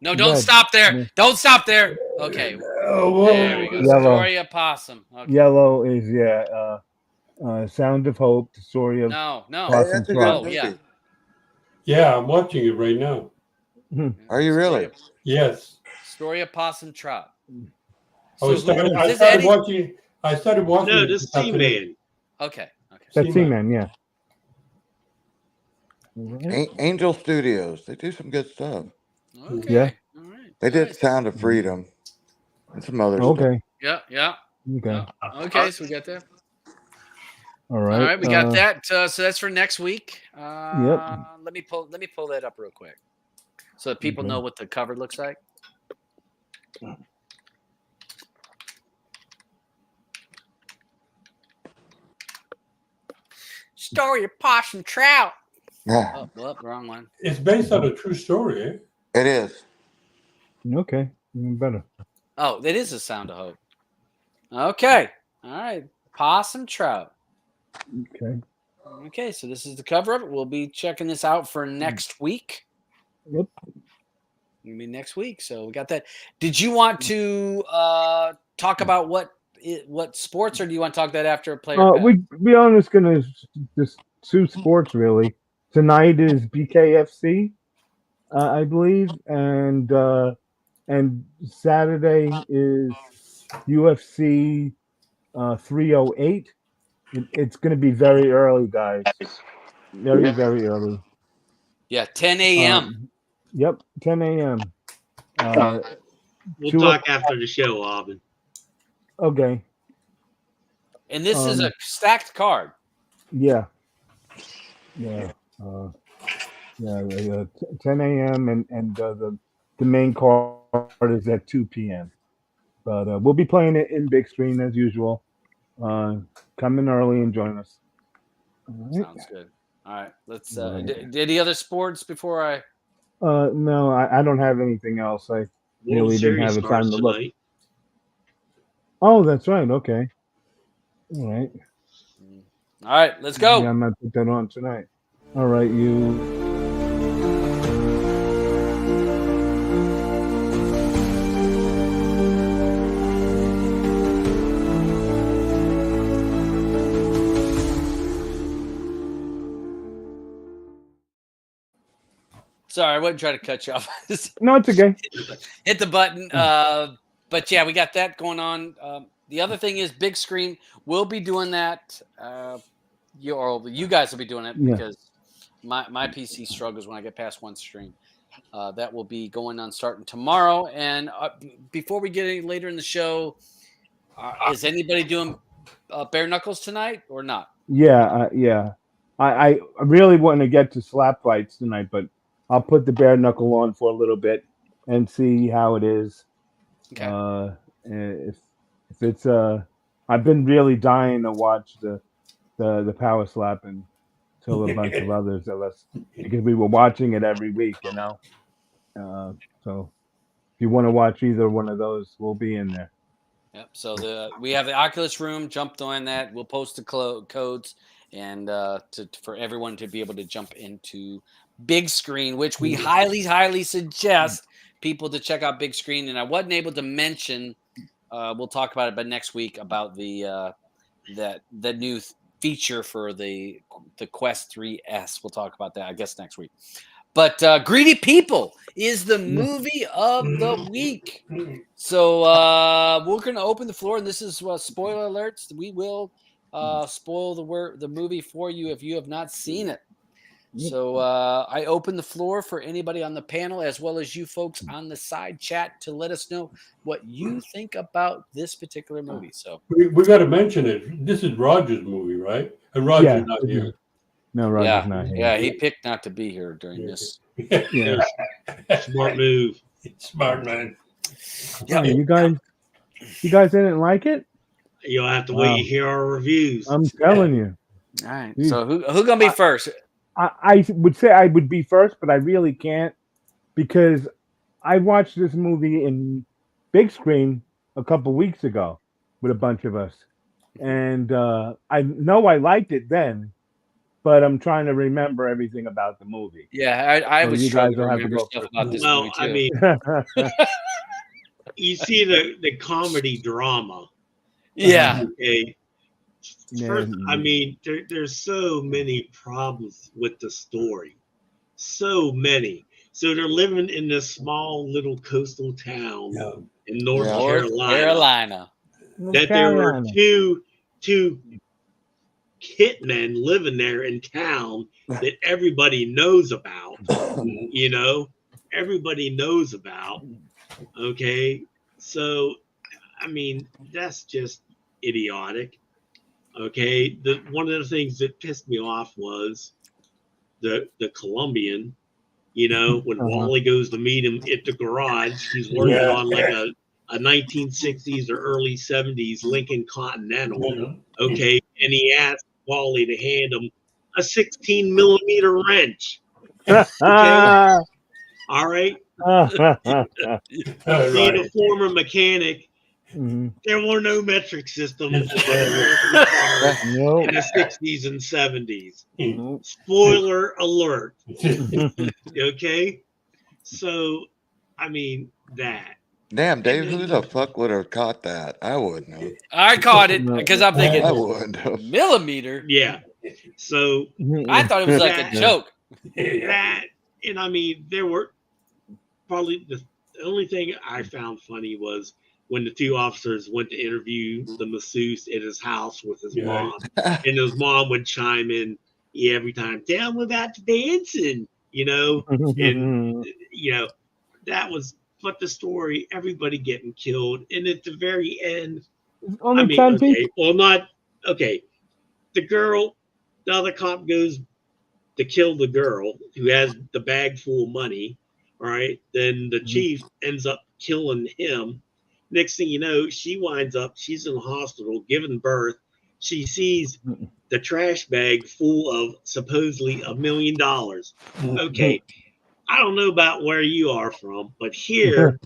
Don't stop there! Don't stop there! Okay. There we go. Yellow. Story of Possum. Okay. Yellow is Sound of Hope. The story of Possum Trot. Yeah, I'm watching it right now. Are you really? Yes. Story of Possum Trot. I started watching. No, this Seaman. Okay. That's Seaman, yeah. Angel Studios. They do some good stuff. Okay. Yeah. All right. They did Sound of Freedom and some other stuff. Okay. Yeah. Okay. Okay, so we got that. All right. We got that. So that's for next week. Yep. Let me pull that up real quick, so that people know what the cover looks like. Story of Possum Trout. Yeah, Well, wrong one. It's based on a true story, eh? it is. Okay, even better. Oh, that is a sound of hope. Okay. All right. Possum Trout. Okay. Okay, so this is the cover of it. We'll be checking this out for next week. Yep. Maybe next week. So we got that. Did you want to talk about what sports, or do you want to talk that after a player? We are just gonna just two sports really. Tonight is BKFC, I believe, and Saturday is UFC 308. It's going to be very early, guys. Very, very early. Yeah, 10 a.m. Yep, 10 a.m. We'll talk after the show, Aubin. Okay. And this is a stacked card. Yeah. Yeah. 10 a.m. and the main card is at 2 p.m. But we'll be playing it in big screen as usual. Come in early and join us. All right. Sounds good. All right, let's. Any other sports before I? No, I don't have anything else. I really didn't have the time to look. Tonight. Oh, that's right. Okay. All right. All right, let's go. Yeah, I might put that on tonight. All right, you. Sorry, I wasn't trying to cut you off. No, it's okay. Hit the button. But yeah, we got that going on. The other thing is big screen. We'll be doing that. You guys will be doing it because my PC struggles when I get past one stream. That will be going on starting tomorrow. And before we get any later in the show, is anybody doing bare knuckles tonight or not? Yeah, yeah. I really want to get to slap fights tonight, but I'll put the bare knuckle on for a little bit and see how it is. Okay. If it's I've been really dying to watch the power slap until a bunch of others of us because we were watching it every week, you know. So if you want to watch either one of those, we'll be in there. Yep. So we have the Oculus room. Jumped on that. We'll post the codes and for everyone to be able to jump into big screen, which we highly suggest people to check out big screen. And I wasn't able to mention. We'll talk about it, but next week about the new feature for the Quest 3S. We'll talk about that, I guess, next week. But Greedy People is the movie of the week. So we're going to open the floor, and this is spoiler alerts. We will spoil the movie for you if you have not seen it. So I open the floor for anybody on the panel as well as you folks on the side chat to let us know what you think about this particular movie. So we got to mention it. This is Roger's movie, right? And Roger's not here. No, Roger's not here. Yeah, he picked not to be here during this. Yeah. Smart move. Smart man. Yeah, you guys didn't like it? You'll have to wait to hear our reviews. I'm telling you. All right. So who gonna be first? I would say I would be first, but I really can't because I watched this movie in big screen a couple weeks ago with a bunch of us. And I know I liked it then, but I'm trying to remember everything about the movie. Yeah, I was trying to remember stuff about this movie too. I mean, you see the comedy drama. Yeah. Okay. First, I mean, there's so many problems with the story. So many. So they're living in this small little coastal town in North Carolina. That there were two hitmen living there in town that everybody knows about. You know, everybody knows about. Okay. So, I mean, that's just idiotic. Okay, one of the things that pissed me off was the Colombian. You know, when Wally goes to meet him at the garage, he's working on like a 1960s or early 70s Lincoln Continental. Okay, and he asked Wally to hand him a 16 millimeter wrench. Okay? All right. Being a former mechanic, there were no metric systems in the 60s and 70s. Spoiler alert. Okay? So, I mean, that. Damn, Dave, who the fuck would have caught that? I wouldn't have. I caught it because I'm thinking I wouldn't have. millimeter. Yeah. So I thought it was like a joke. That, and I mean, there were probably the only thing I found funny was when the two officers went to interview the masseuse at his house with his mom, and his mom would chime in every time, "Tell him about the dancing," and that was. But the story, everybody getting killed, and at the very end, only 10 people. Well, not okay. The other cop goes to kill the girl who has the bag full of money. All right, then the chief ends up killing him. Next thing you know, she's in the hospital giving birth. She sees the trash bag full of supposedly $1 million. Okay. I don't know about where you are from, but here,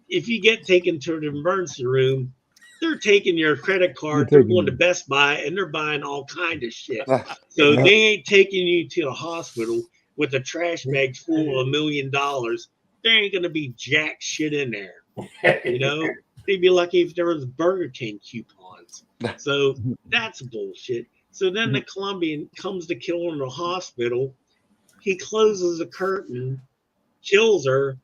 if you get taken to the emergency room, they're taking your credit card, they're going to Best Buy, and they're buying all kind of shit. So they ain't taking you to the hospital with a trash bag full of $1 million. There ain't going to be jack shit in there. They'd be lucky if there was Burger King coupons. So that's bullshit. So then the Colombian comes to kill her in the hospital. He closes the curtain, kills her,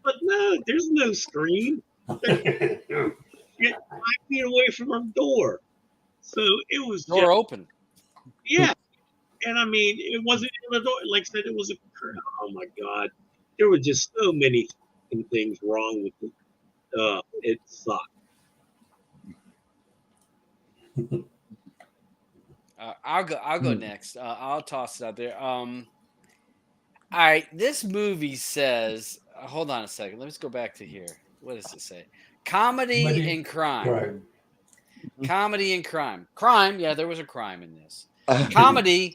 but no, there's no scream. Get 5 feet away from her door. So it was door open. Yeah. And I mean, it wasn't in the door. Like I said, it was a curtain. Oh my God. There were just so many things wrong with it. It sucked. I'll go next. I'll toss it out there. All right, this movie says. Hold on a second. Let's go back to here. What does it say? Comedy and crime. Comedy and crime. Crime. Yeah, there was a crime in this. Comedy.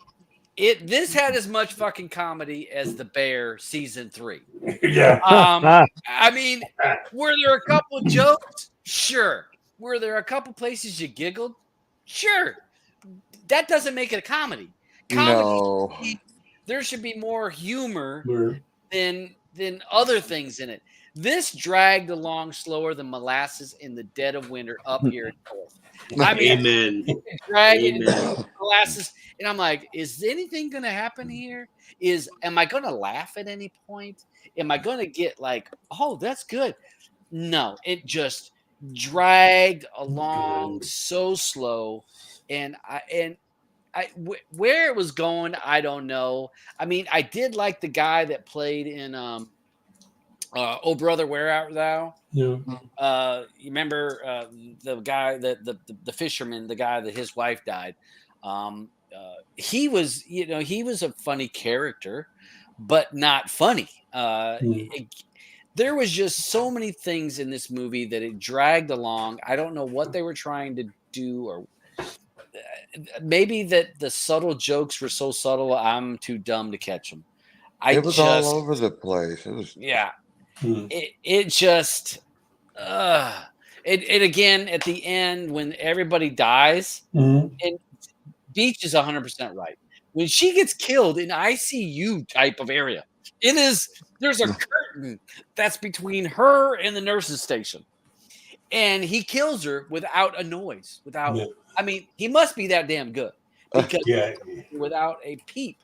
This had as much fucking comedy as The Bear season 3. Yeah. I mean, were there a couple of jokes? Sure. Were there a couple places you giggled? Sure. That doesn't make it a comedy. No. There should be more humor than other things in it. This dragged along slower than molasses in the dead of winter up here in North. I mean, Amen. Dragging molasses, and I'm like, is anything going to happen here? Am I going to laugh at any point? Am I going to get like, oh, that's good? No, it just dragged along so slow, and where it was going, I don't know. I mean, I did like the guy that played in Oh Brother, Where Art Thou? Yeah. You remember the guy the fisherman, the guy that his wife died. He was a funny character, but not funny. There was just so many things in this movie that it dragged along. I don't know what they were trying to do, or maybe that the subtle jokes were so subtle I'm too dumb to catch them. It was all over the place. It was It just it again at the end when everybody dies, and Beach is 100% right. When she gets killed in ICU type of area, there's a curtain that's between her and the nurse's station, and he kills her without a noise. I mean, he must be that damn good because without a peep,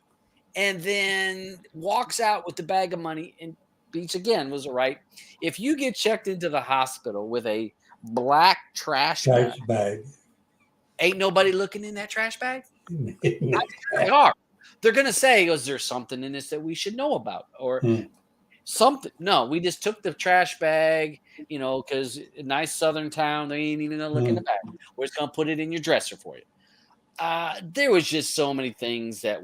and then walks out with the bag of money. And Beach again was right. If you get checked into the hospital with a black trash bag, ain't nobody looking in that trash bag. They are. They're gonna say, "Is there something in this that we should know about?" Or something. No, we just took the trash bag, because a nice southern town, they ain't even gonna look in the bag. We're just gonna put it in your dresser for you. There was just so many things that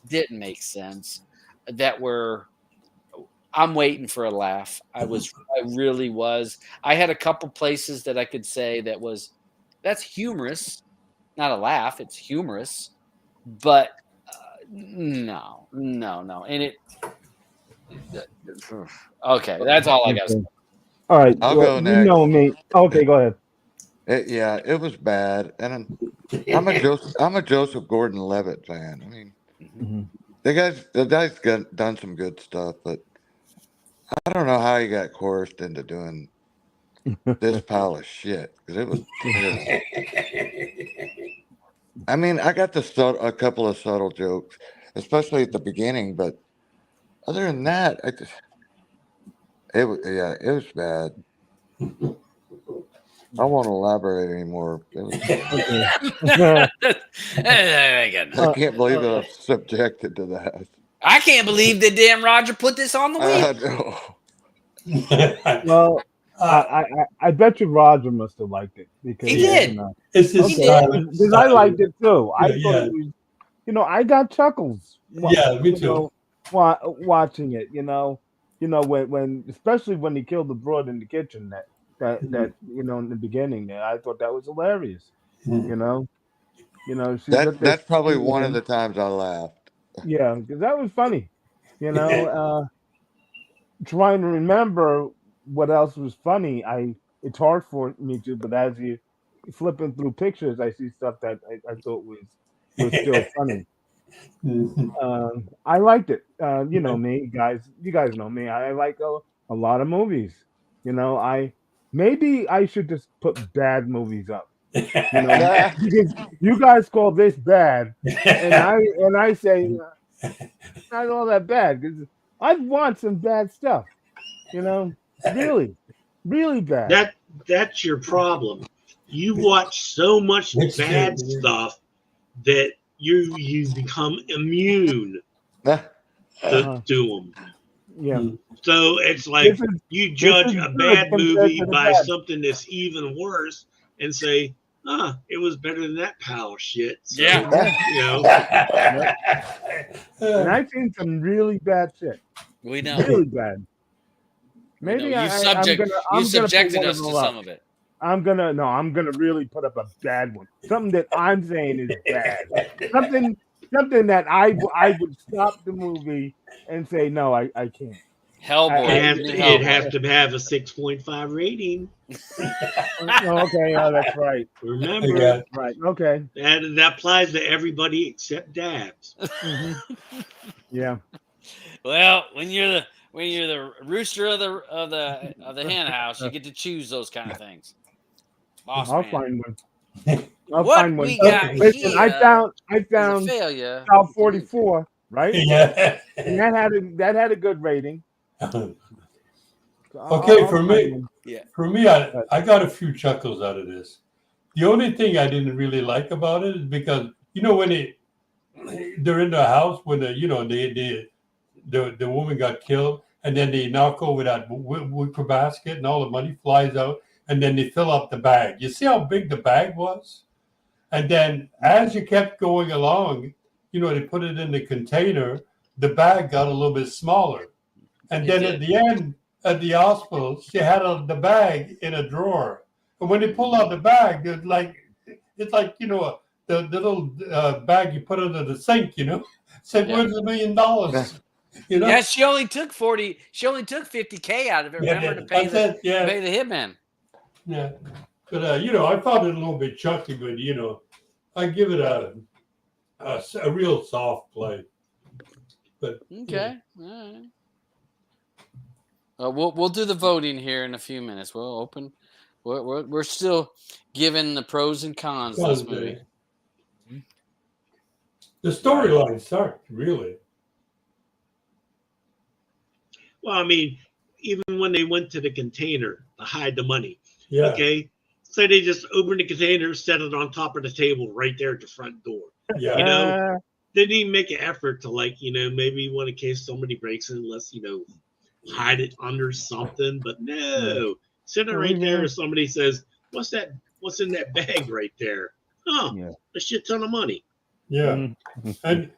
didn't make sense. I'm waiting for a laugh. I really was. I had a couple places that I could say that's humorous, not a laugh. It's humorous, but No. And it. Okay, that's all I got to say. All right. I'll well, go next. You know me. Okay, go ahead. It was bad, and I'm a Joseph Gordon-Levitt fan. I mean, the guy's done some good stuff, but I don't know how he got coerced into doing this pile of shit, because it was terrible. I mean, I got a couple of subtle jokes, especially at the beginning, but other than that, it was bad. I won't elaborate anymore. I can't believe that I'm subjected to that. I can't believe that damn Roger put this on the wheel. Well, I bet you Roger must have liked it because he did. It's just because I liked it too. I thought it was, I got chuckles. Me too. Watching it, when especially when he killed the broad in the kitchen that in the beginning there, I thought that was hilarious. That's probably one of the times I laughed. Yeah, because that was funny. Trying to remember what else was funny, it's hard for me to, but as you flipping through pictures, I see stuff that I thought was still funny. I liked it. You know me, guys. You guys know me. I like a lot of movies. Maybe I should just put bad movies up. Because you guys call this bad, and I say not all that bad, because I've watched some bad stuff. Really, really bad. That's your problem. You watch so much bad stuff that you become immune to them. Yeah. So it's like you judge a bad movie by something that's even worse and say, it was better than that pile of shit. So, And I've seen some really bad shit. We know. Really bad. Maybe you subjected us to some of it. I'm gonna really put up a bad one. Something that I'm saying is bad. Something that I would stop the movie and say, no, I can't. Hellboy. It'd have to have a 6.5 rating. Okay, that's right. Remember, right? Okay, that applies to everybody except Dabs. Yeah. Well, when you're the rooster of the hen house, you get to choose those kind of things. Boss I'll man. find one. I'll What find one. we got Listen, here I found failure. South 44, right? Yeah. And that had a good rating. Okay, for me, I got a few chuckles out of this. The only thing I didn't really like about it is because when they're in the house when the woman got killed, and then they knock over that wicker basket and all the money flies out, and then they fill up the bag. You see how big the bag was? And then as you kept going along, they put it in the container, the bag got a little bit smaller. And then at the end, at the hospital, she had the bag in a drawer. And when they pull out the bag, it's like the little bag you put under the sink, Said, where's $1 million? Yeah, she only took 40. She only took 50K out of it. Remember to pay the hitman. Yeah, but I found it a little bit chucky, but I give it a real soft play. But okay, all right. We'll do the voting here in a few minutes. We'll open. We're still giving the pros and cons of this movie. The storyline sucked, really. Well, I mean, even when they went to the container to hide the money, okay, so they just opened the container, set it on top of the table right there at the front door. Yeah. They didn't even make an effort to maybe in case somebody breaks in, let's hide it under something. But no, sit it right there. If somebody says, "What's that? What's in that bag right there?" A shit ton of money. Yeah, and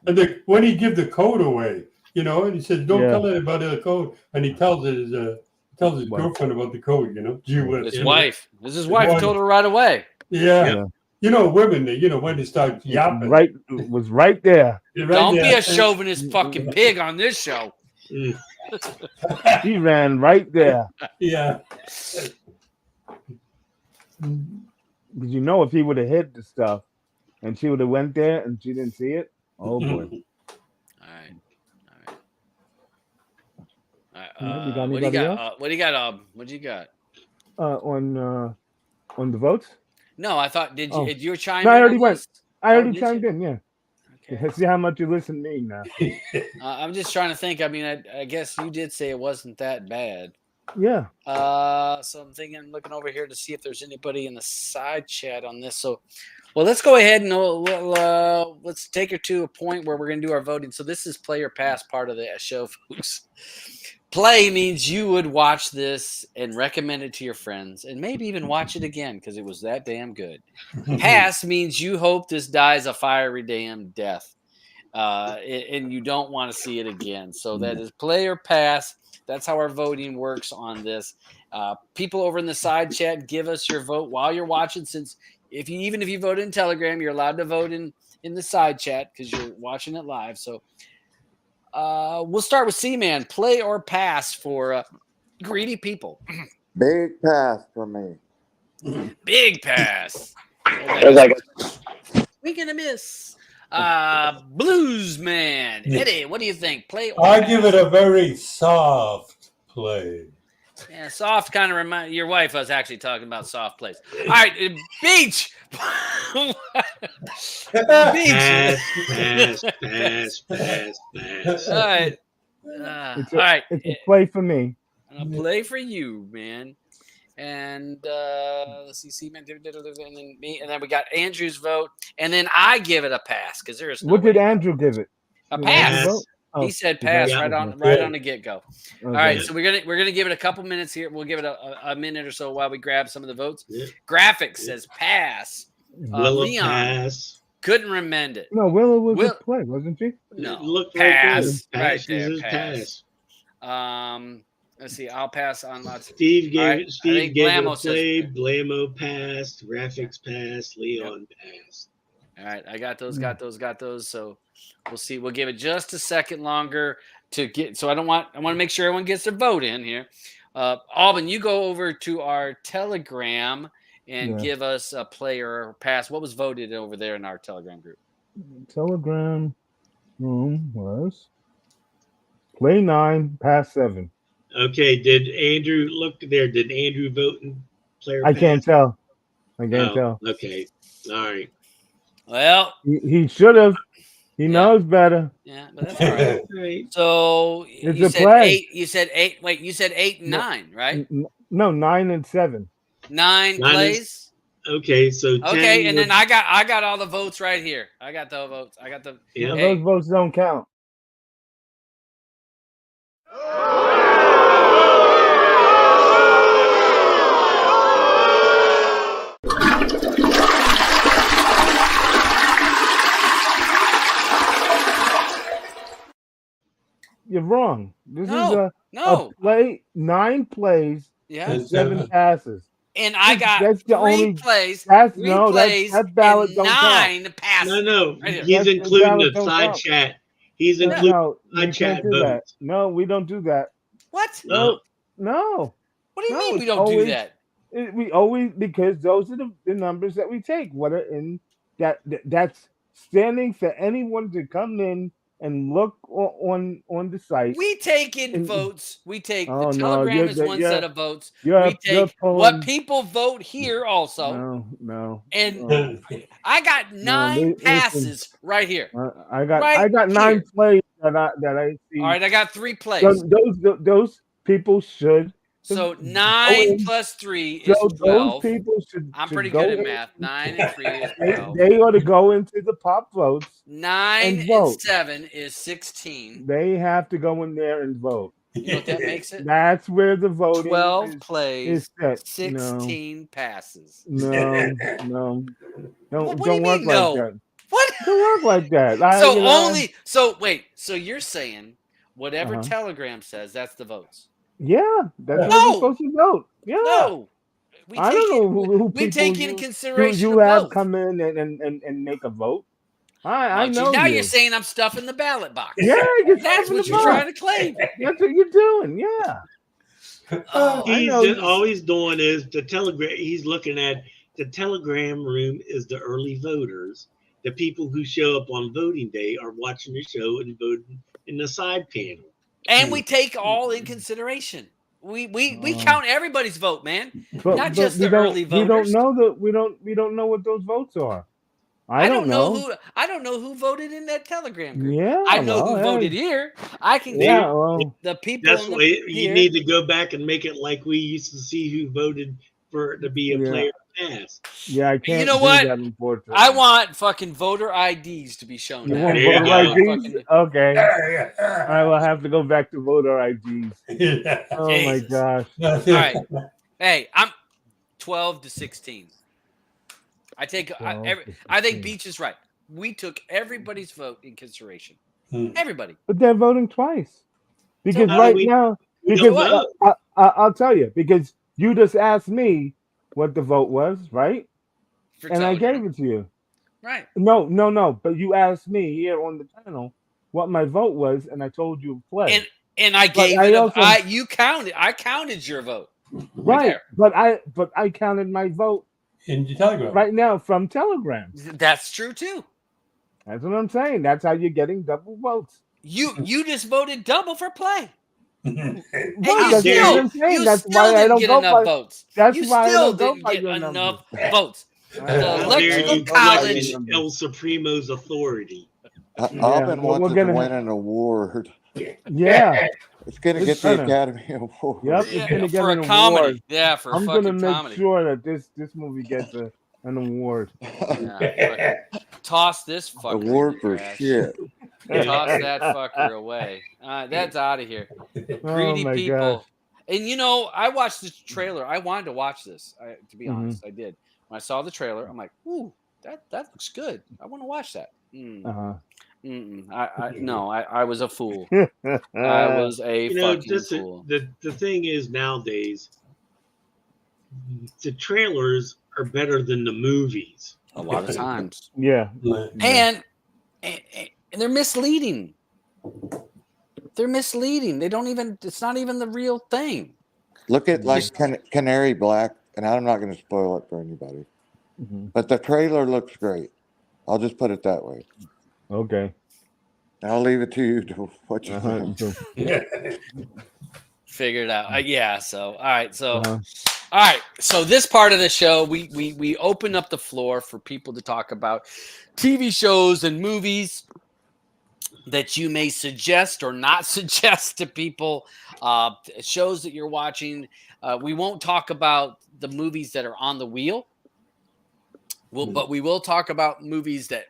when he give the code away, and he says, "Don't tell anybody the code," and he tells his girlfriend about the code, Gee whiz. His wife. His wife told her right away. Yeah. You know, women, when they start yapping. Right, was right there. Don't be a chauvinist fucking pig on this show. She ran right there. Yeah. Because you know, if he would have hit the stuff and she would have went there and she didn't see it, oh boy. All right. What do you got? What do you got? What do you got? On the votes? No, I thought you were chiming No, in? I already went. I already did chimed you? in. Yeah. Okay. See how much you listen to me now. I'm just trying to think. I mean, I guess you did say it wasn't that bad. Yeah. So I'm thinking, looking over here to see if there's anybody in the side chat on this. So, well, let's go ahead and let's take it to a point where we're going to do our voting. So this is play or pass part of the show, folks. Play means you would watch this and recommend it to your friends and maybe even watch it again because it was that damn good. Pass means you hope this dies a fiery damn death and you don't want to see it again. So that is play or pass. That's how our voting works on this. People over in the side chat, give us your vote while you're watching, since even if you vote in Telegram, you're allowed to vote in the side chat because you're watching it live. So we'll start with C-Man. Play or pass for greedy people? Big pass for me. Big pass. We're going to miss. Blues Man. Eddie, what do you think? Play or I pass? give it a very soft play. Yeah, soft kind of remind your wife was actually talking about soft plays. All right, Beach. Beach. Pass. All right. All right. It's a play for me. A play for you, man. And let's see, and then me, and then we got Andrew's vote, and then I give it a pass because there is no What did way. Andrew give it? A pass. Oh, He said pass Yeah. right on the get go. okay. All right, so we're gonna give it a couple minutes here. We'll give it a minute or so while we grab some of the votes. Yeah. Graphics says pass. Willow Leon pass. couldn't recommend it. No, Willow was Will- a play, wasn't she? No, Look pass. Right Right there. there, Pass. pass. Let's see. I'll pass on lots. Steve gave All right, it. I Steve think gave Blamo it a play. says- Blamo passed. Graphics passed. Leon passed. All right, I got those. So we'll see. We'll give it just a second longer to get. So I want to make sure everyone gets their vote in here. Alban, you go over to our Telegram and give us a play or pass. What was voted over there in our Telegram group? Telegram room was play 9, pass 7. Okay. Did Andrew look there? Did Andrew vote in player? I pass? can't tell. I can't tell. Okay. All right. Well, He should have. He knows better. yeah, but that's all right. All right. So It's you a said play. 8. You said 8. Wait, you said 8 and 9, right? No, 9 and 7. 9 Nine plays. Okay. So 10 Okay, and was- then I got all the votes right here. I got the votes. I got the. Yeah. Hey, Those votes don't count. You're wrong. This is a play, 9 plays, Yeah. and 7 passes. And I got That's the 3 only- plays, That's 3 no, plays, that ballot and don't count. 9 passes. No. Right here. He's That's- including ballot the don't side count. chat. He's including No, side you chat can't do that. votes. No, we don't do that. What? No. No. What do you No, mean we it's don't do always- that? We always, because those are the numbers that we take. What are in that's standing for anyone to come in and look on the site. We take in And- votes. We take Oh, the no, Telegram you're is the- one you're- set of votes. you're- We you're take pulling- what people vote here also. No. And I got 9 listen. passes right here. I got Right 9 here. plays that I see. All right, I got 3 plays. Those people should. So 9 plus 3 is So 12. those people should. I'm should pretty go good at in- math. 9 and 3 is They, 12. they ought to go into the pop votes. 9 and vote. 7 is 16. They have to go in there and vote. You know what that makes it? That's where the voting 12 is plays, set. 16 passes. No. Don't What do don't you work mean, like no? that. What? Don't work like that. So you're saying whatever Uh-huh. Telegram says, that's the votes. Yeah, that's what No. you're supposed to vote. Yeah. No. I don't know who we people take into consideration you have both. come in and make a vote. I Well, know now you. you're saying I'm stuffing the ballot box. Yeah, That's what you're trying to claim. That's what you're doing. Yeah. He's just all he's doing is the telegram. He's looking at the telegram room is the early voters. The people who show up on voting day are watching the show and voting in the side panel. And we take all in consideration. We count everybody's vote, man. Not just the early voters. We don't know what those votes are. I don't know who voted in that telegram group. Yeah, I know who voted here. I can the people. That's why you need to go back and make it like we used to see who voted to be a player pass. Yeah, I can't. You know what? That, unfortunately. I want fucking voter IDs to be shown. You want voter IDs? Okay. I will have to go back to voter IDs. Oh my gosh! All right. Hey, I'm 12 to 16. I think Beach is right. We took everybody's vote in consideration. Everybody. But they're voting twice. Because I'll tell you, because you just asked me what the vote was, right? And I gave it to you. Right. No. But you asked me here on the channel what my vote was, and I told you play. And I gave it. You counted. I counted your vote. Right. But I counted my vote in Telegram right now from Telegram. That's true too. That's what I'm saying. That's how you're getting double votes. You just voted double for play. That's why I don't get enough votes. That's you why still I don't didn't get enough votes. The electoral college El Supremo's authority. Alvin wants to win an award. Yeah. It's going to get the Academy Award. Yep, it's going to get an award. Yeah, for I'm going to make sure that this movie gets an award. Yeah, toss this fucker. Award for shit. Toss that fucker away. That's out of here. Greedy people. Gosh. And I watched this trailer. I wanted to watch this. To be honest, I did. When I saw the trailer, I'm like, "Ooh, that looks good. I want to watch that." I was a fool. I was a fucking fool. The thing is, nowadays, the trailers are better than the movies. A lot of times. Yeah. And they're misleading. They're misleading. They don't even. It's not even the real thing. Look at Canary Black, and I'm not going to spoil it for anybody. But the trailer looks great. I'll just put it that way. Okay. I'll leave it to you to what you figure it out. Yeah. So all right. So all right. So this part of the show, we open up the floor for people to talk about TV shows and movies that you may suggest or not suggest to people. Shows that you're watching. We won't talk about the movies that are on the wheel. But we will talk about movies that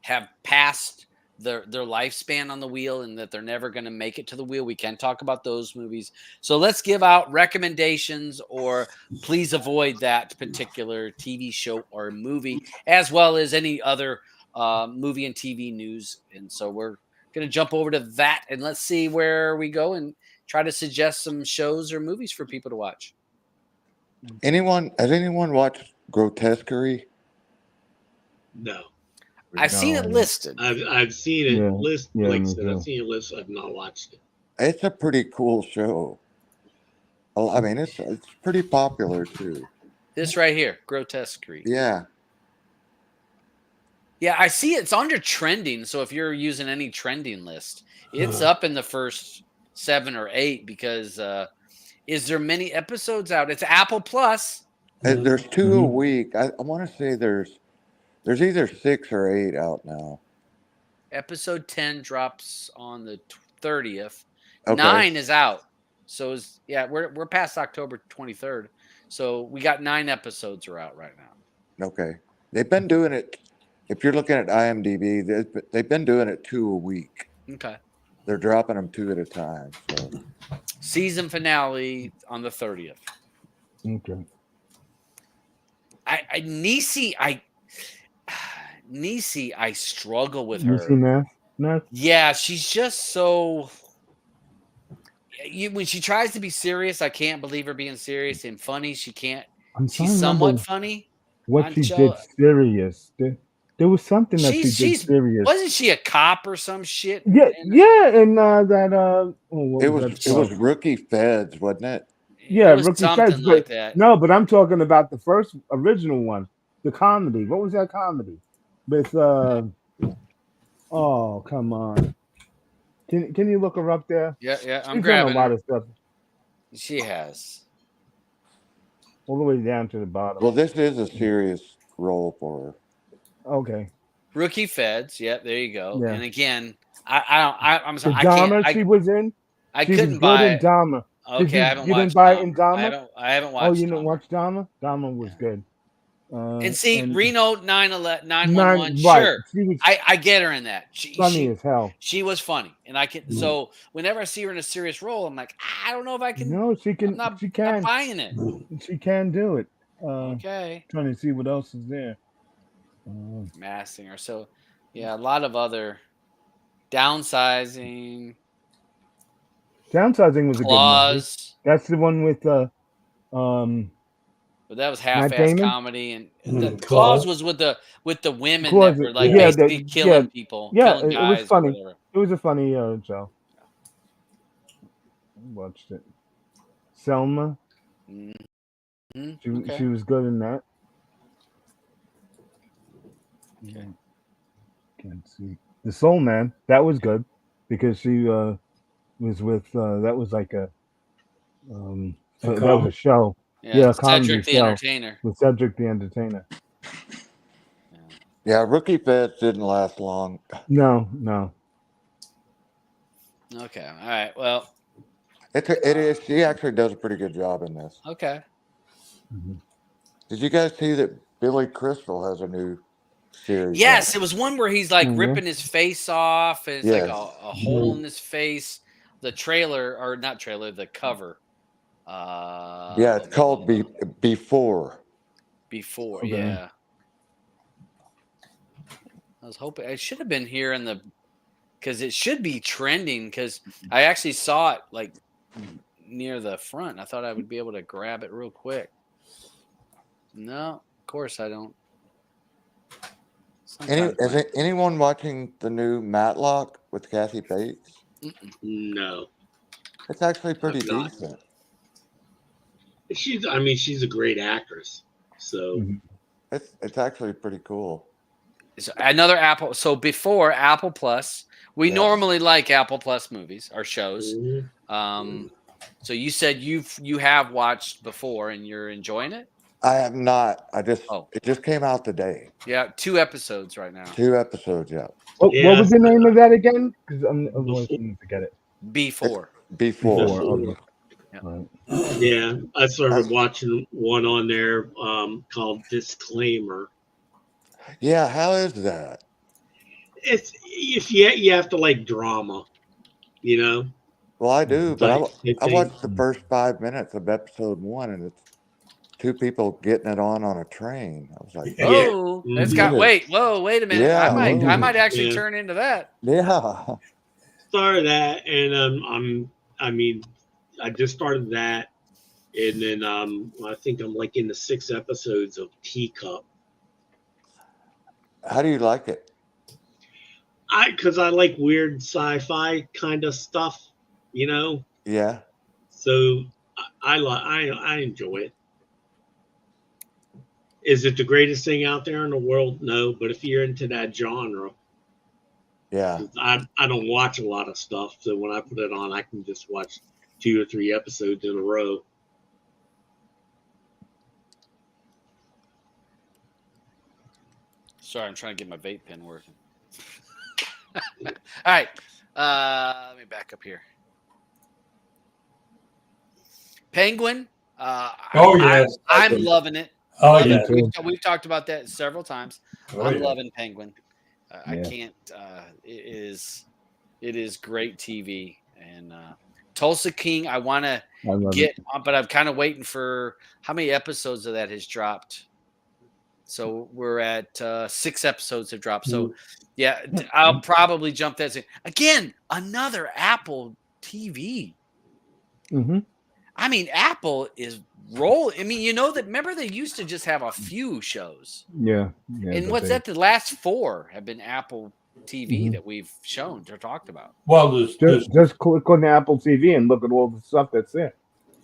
have passed their lifespan on the wheel and that they're never going to make it to the wheel. We can talk about those movies. So let's give out recommendations, or please avoid that particular TV show or movie, as well as any other movie and TV news. And so we're going to jump over to that, and let's see where we go and try to suggest some shows or movies for people to watch. Has anyone watched Grotesquerie? No. I've seen it listed. I've seen it listed. I've seen it listed. I've not watched it. It's a pretty cool show. I mean, it's pretty popular too. This right here, Grotesquerie. Yeah. Yeah, I see it's under trending. So if you're using any trending list, it's up in the first 7 or 8 because is there many episodes out? It's Apple Plus. There's 2 a week. I want to say there's either 6 or 8 out now. Episode 10 drops on the 30th. Okay. 9 is out. So we're past October 23rd. So we got 9 episodes are out right now. Okay. They've been doing it. If you're looking at IMDB, they've been doing it 2 a week. Okay. They're dropping them 2 at a time. So. Season finale on the 30th. Okay. Niecy, I struggle with her. Yeah, she's just so. When she tries to be serious, I can't believe her being serious, and funny, she can't. I'm she's trying to somewhat remember funny. what she did serious. There was something that she did serious. Wasn't she a cop or some shit? Yeah, and that It was Rookie Feds, wasn't it? Yeah, it was Rookie something Feds, like but that. no, but I'm talking about the first original one, the comedy. What was that comedy? With oh, come on. Can you look her up there? Yeah, I'm She's grabbing done a lot her. of stuff. She has. All the way down to the bottom. Well, this is a serious role for her. Okay. Rookie Feds. Yeah, there you go. Yeah. And again, I'm sorry. The Dahmer she was in. I she couldn't was buy good in Dahmer. Okay, I haven't you watched didn't buy Dahmer. it in Dahmer? I haven't watched. Oh, you didn't Dahmer. watch Dahmer? Dahmer was good. And see, Reno 911, right. sure. I get her in that. Funny as hell. She was funny. And I can so whenever I see her in a serious role, I'm like, I don't know if I can. No, she can. She can. I'm buying it. She can do it. Okay. Trying to see what else is there. Mass Singer. So yeah, a lot of other Downsizing. Downsizing was a good movie. That's the one with but that was half-ass comedy, and the Claws was with the women Claws, that were like basically killing people, killing guys. It was funny. Or whatever. It was a funny show. I watched it. Selma. Mm-hmm. She was good in that. Okay. Can't see the Soul Man. That was good because she was with. That was like a. That was a show. Yeah, comedy Cedric the show Entertainer. with Cedric the Entertainer. Yeah, Rookie Feds didn't last long. No. Okay. All right. Well, it is. She actually does a pretty good job in this. Okay. Mm-hmm. Did you guys see that Billy Crystal has a new series? Yes, it was one where he's like ripping his face off, and it's like a hole in his face. The trailer, or not trailer, the cover. Yeah, it's called Before. Before, Okay. yeah. I was hoping it should have been here in the, because it should be trending. Because I actually saw it like near the front. I thought I would be able to grab it real quick. No, of course I don't. Is anyone watching the new Matlock with Kathy Bates? No. It's actually pretty decent. She's a great actress. So it's actually pretty cool. So another Apple. So before Apple Plus, we normally like Apple Plus movies or shows. Mm-hmm. So you said you have watched before and you're enjoying it? I have not. It just came out today. Yeah, 2 episodes right now. 2 episodes, yeah. What was the name of that again? Because I'm always going to forget it. Before. Okay. Yeah. Right. Yeah, I started watching one on there called Disclaimer. Yeah, how is that? It's if you have to like drama, you know. Well, I do, but I watched the first 5 minutes of episode 1, and it's 2 people getting it on a train. I was like, oh, it's got wait a minute. Yeah, I might actually turn into that. Yeah. Started that, and I just started that, and then I think I'm like in the 6 episodes of Teacup. How do you like it? Because I like weird sci-fi kind of stuff, you know. Yeah. So I enjoy it. Is it the greatest thing out there in the world? No, but if you're into that genre, yeah. I don't watch a lot of stuff, so when I put it on, I can just watch 2 or 3 episodes in a row. Sorry, I'm trying to get my vape pen working. All right, let me back up here. Penguin. Yes, I'm loving it. Yes. We've talked about that several times. I'm loving Penguin. I can't. It is great TV. And Tulsa King, I want to get, but I'm kind of waiting for how many episodes of that has dropped. So we're at 6 episodes have dropped. So yeah, I'll probably jump that. Again, another Apple TV. Mm-hmm. I mean, Apple is rolling. I mean, you know that. Remember, they used to just have a few shows. Yeah. And what's that? The last 4 have been Apple TV that we've shown or talked about. Well, just click on the Apple TV and look at all the stuff that's there.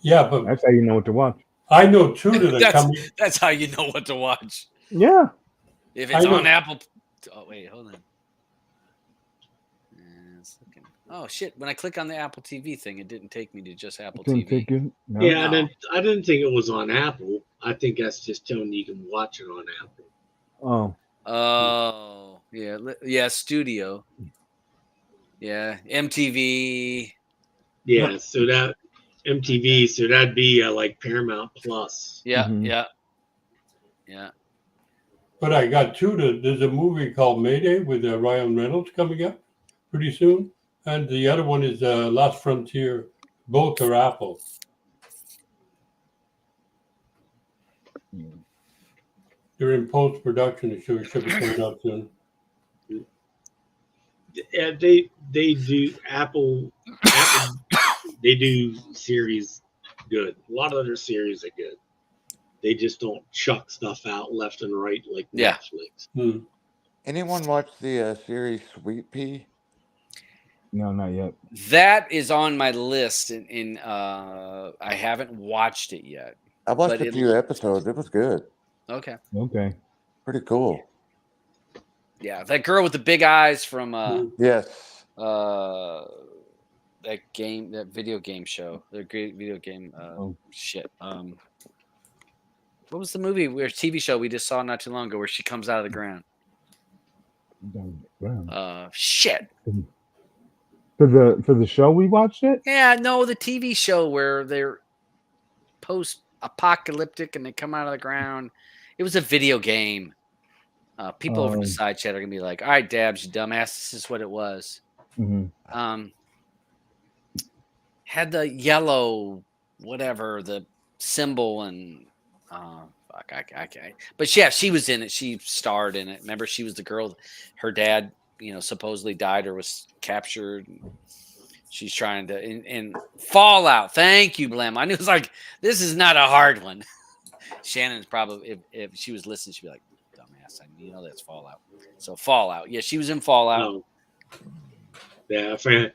Yeah, but that's how you know what to watch. I know 2 that are coming. That's how you know what to watch. Yeah. If it's on Apple. Oh, wait, hold on. Oh shit! When I click on the Apple TV thing, it didn't take me to just Apple TV. No. Yeah, I didn't think it was on Apple. I think that's just telling you can watch it on Apple. Oh. Yeah, Studio. Yeah, MTV. Yeah, so that MTV, so that'd be like Paramount Plus. Yeah. But I got 2. There's a movie called Mayday with Ryan Reynolds coming up pretty soon. And the other one is Last Frontier. Both are Apple. They're in post-production, so it should be coming out soon. Yeah, they do Apple. They do series good. A lot of their series are good. They just don't chuck stuff out left and right like Netflix. Anyone watch the series Sweet Pea? No, not yet. That is on my list, and I haven't watched it yet. I watched a few episodes. It was good. Okay. Pretty cool. Yeah, that girl with the big eyes from yes. That video game show. The great video game shit. What was the movie TV show we just saw not too long ago where she comes out of the ground? Shit. For the show we watched it? Yeah, no, the TV show where they're post-apocalyptic and they come out of the ground. It was a video game. People over the side chat are gonna be like, "All right, Dabs, you dumbass. This is what it was." Had the yellow, whatever the symbol, and but yeah, she was in it. She starred in it. Remember, she was the girl. Her dad, supposedly died or was captured. She's trying to in Fallout. Thank you, Blem. I knew it was like this is not a hard one. Shannon's probably if she was listening, she'd be like, "Dumbass, that's Fallout." So Fallout, yeah, she was in Fallout. Yeah, for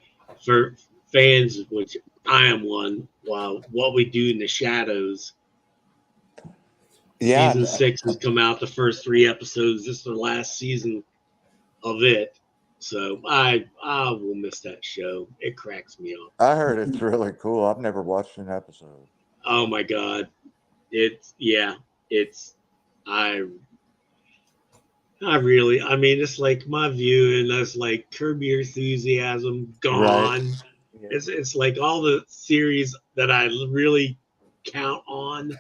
fans, which I am one. Wow, What We Do in the Shadows. Yeah, season 6 has come out. The first 3 episodes. This is the last season of it. So I will miss that show. It cracks me up. I heard it's really cool. I've never watched an episode. Oh my god, it's like my view, and that's like Curb Your Enthusiasm gone. Right. Yeah. It's like all the series that I really count on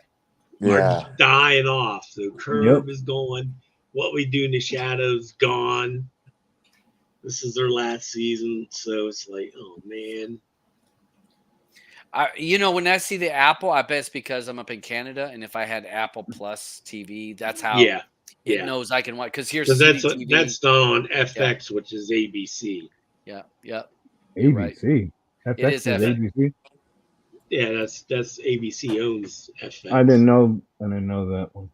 are dying off. So Curb is going. What We Do in the Shadows gone. This is their last season, so it's like, oh man. When I see the Apple, I bet it's because I'm up in Canada, and if I had Apple Plus TV, that's how it knows I can watch. Because that's on FX, which is ABC. Yeah. ABC. Right. It is ABC. Yeah, that's ABC owns FX. I didn't know that one.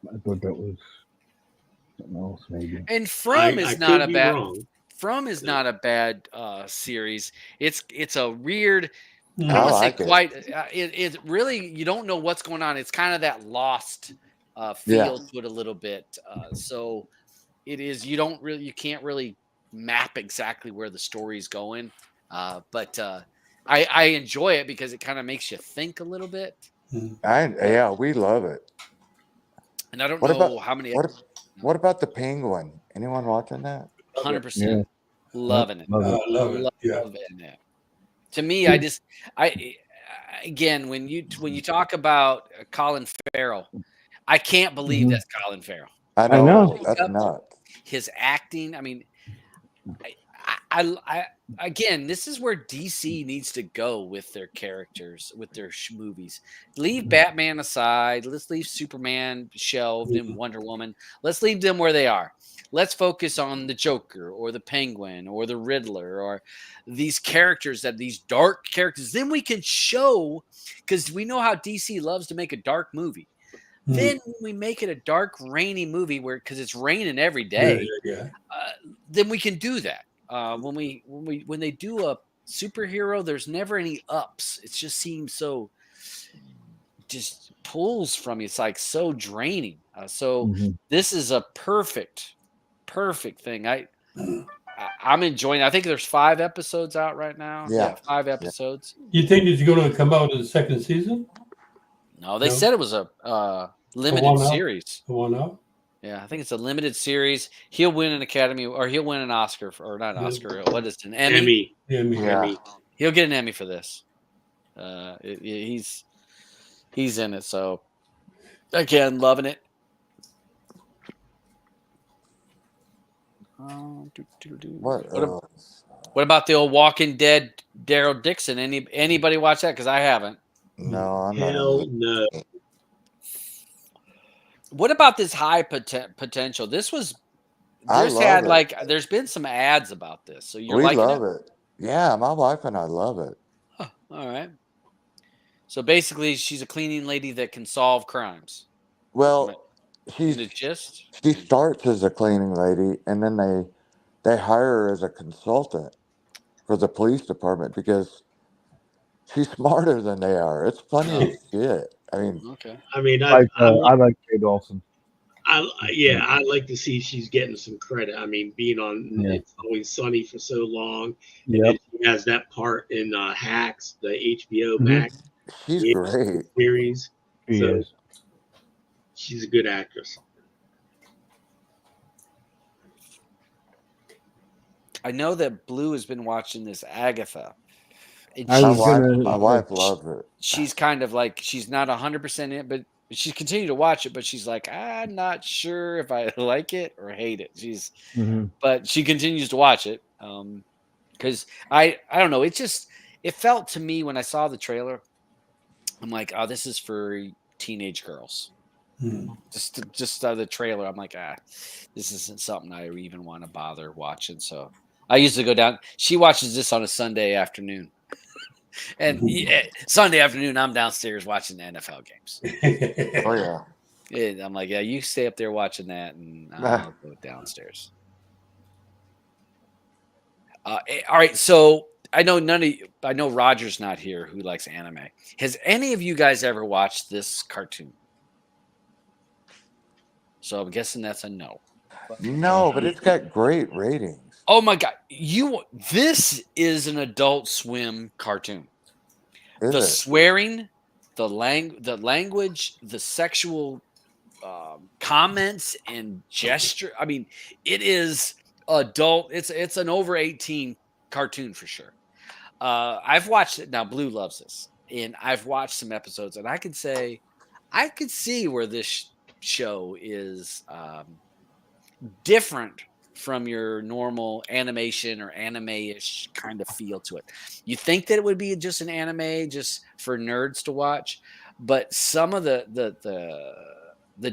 I thought that was something else, maybe. And From is not a bad series. It's a weird. I don't want to say quite. It really, you don't know what's going on. It's kind of that Lost feel to it a little bit. So it is. You can't really map exactly where the story's going. But I enjoy it because it kind of makes you think a little bit. We love it. And I don't know how many. What about the Penguin? Anyone watching that? 100%. Loving it. Loving it. To me, again, when you talk about Colin Farrell, I can't believe that's Colin Farrell. I know. That's nuts. His acting. I mean, Again, this is where DC needs to go with their characters, with their movies. Leave Batman aside. Let's leave Superman shelved and Wonder Woman. Let's leave them where they are. Let's focus on the Joker or the Penguin or the Riddler or these characters, these dark characters. Then we can show, because we know how DC loves to make a dark movie. Then we make it a dark, rainy movie because it's raining every day. Then we can do that. When they do a superhero, there's never any ups. It just seems so, just pulls from you. It's like so draining. This is a perfect thing. I'm enjoying it. I think there's 5 episodes out right now. Yeah 5 episodes. You think it's going to come out in the second season? No, they said it was a limited series. The one out? Yeah, I think it's a limited series. He'll win an Academy, or he'll win an Oscar, or not an Oscar. What is it? An Emmy? Emmy. He'll get an Emmy for this. He's in it. So again, loving it. What about the old Walking Dead Daryl Dixon? Anybody watch that? Because I haven't. No, I'm not. Hell no. What about this high potential? There's been some ads about this. So we love it. Yeah, my wife and I love it. Huh, all right. So basically, she's a cleaning lady that can solve crimes. Well, she starts as a cleaning lady, and then they hire her as a consultant for the police department because she's smarter than they are. It's funny as shit. I mean, I like Kate Olsen. I like to see she's getting some credit. I mean, being on It's Always Sunny for so long. Yep. She has that part in Hacks, the HBO Max. She's great. Series. She is. She's a good actress. I know that Blue has been watching this Agatha. My wife loves it. She's kind of like, she's not 100% in, but she's continued to watch it, but she's like, I'm not sure if I like it or hate it. But she continues to watch it. Because I don't know. It felt to me when I saw the trailer, I'm like, oh, this is for teenage girls. Just the trailer, I'm like, this isn't something I even want to bother watching. So I usually go down. She watches this on a Sunday afternoon. And Sunday afternoon, I'm downstairs watching the NFL games. Oh, yeah. I'm like, yeah, you stay up there watching that, and I'll go downstairs. All right, so I know Roger's not here who likes anime. Has any of you guys ever watched this cartoon? So I'm guessing that's a no. No, but it's got great ratings. Oh my God. This is an Adult Swim cartoon. The swearing, the language, the sexual comments and gesture. I mean, it is adult. It's an over 18 cartoon for sure. I've watched it. Now Blue loves this. And I've watched some episodes, and I could see where this show is different from your normal animation or anime-ish kind of feel to it. You think that it would be just an anime just for nerds to watch, but some of the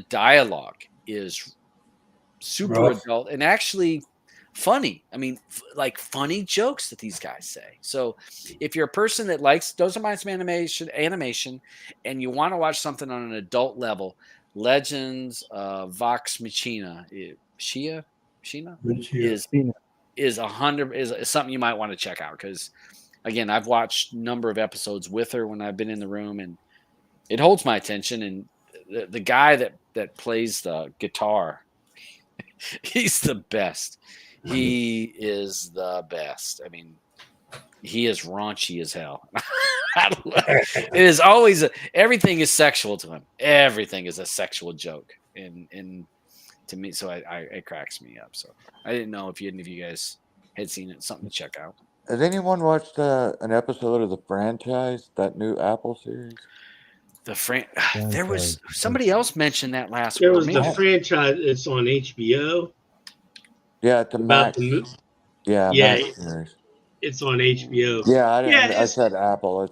dialogue is super adult and actually funny. I mean, like funny jokes that these guys say. So if you're a person that doesn't mind some animation and you want to watch something on an adult level, Legends of Vox Machina, Sheena is something you might want to check out, because again, I've watched a number of episodes with her when I've been in the room, and it holds my attention. And the guy that plays the guitar, he's the best. He is the best. I mean, he is raunchy as hell. It is always everything is sexual to him. Everything is a sexual joke, and to me, so it cracks me up. So I didn't know if any of you guys had seen it. Something to check out. Has anyone watched an episode of The Franchise, that new Apple series? There was somebody else mentioned that last week. There was The Franchise. It's on HBO. Yeah, it's a Max. Yeah, Yeah, Max series. it's on HBO. Yeah, I didn't. Yeah, I said Apple.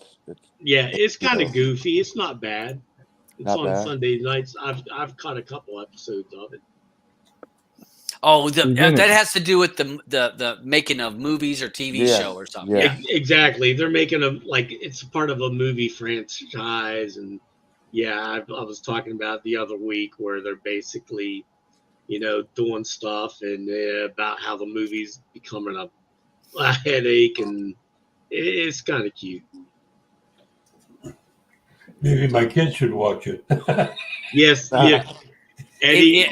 it's kind HBO. of goofy. It's not bad. It's Not on bad. Sunday nights. I've caught a couple episodes of it. Oh, that it. has to do with the making of movies or TV Yes, show or something. yes. Yeah. Exactly. They're making a like it's part of a movie franchise, and I was talking about the other week where they're basically, doing stuff and about how the movie's becoming a headache, and it's kind of cute. Maybe my kids should watch it. Yes, yeah. Eddie,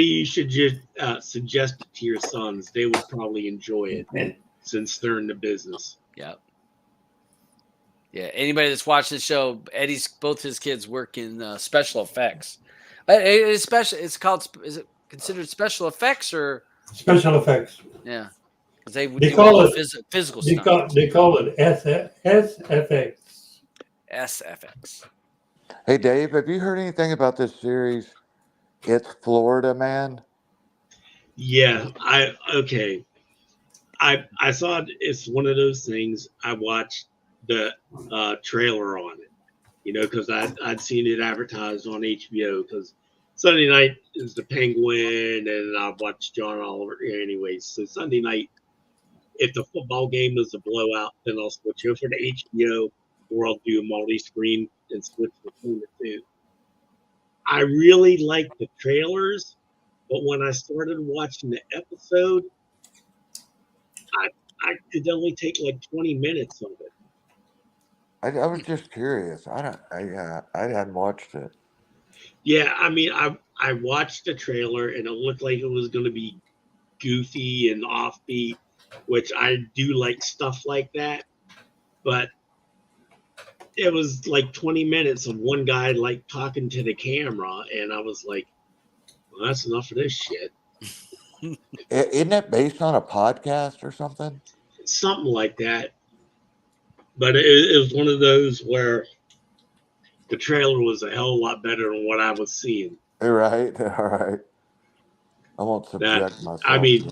you should just suggest it to your sons. They would probably enjoy it since they're in the business. Yeah. Yeah. Anybody that's watched the show, both his kids work in special effects. It's called. Is it considered special effects or special effects? Yeah, because they do call it physical stuff. They call it SFX. SFX. Hey, Dave, have you heard anything about this series? It's Florida Man. Yeah, I saw it. It's one of those things. I watched the trailer on it, because I'd seen it advertised on HBO. Because Sunday night is the Penguin, and I watched John Oliver anyways. So Sunday night, if the football game is a blowout, then I'll switch over to HBO, or I'll do a multi-screen and switch between the two. I really liked the trailers, but when I started watching the episode, I could only take like 20 minutes of it. I was just curious. I hadn't watched it. Yeah, I mean, I watched the trailer and it looked like it was going to be goofy and offbeat, which I do like stuff like that. But it was like 20 minutes of one guy like talking to the camera, and I was like, well, that's enough of this shit. Isn't it based on a podcast or something? Something like that. But it was one of those where the trailer was a hell of a lot better than what I was seeing. Right, all right. I won't subject myself. I mean,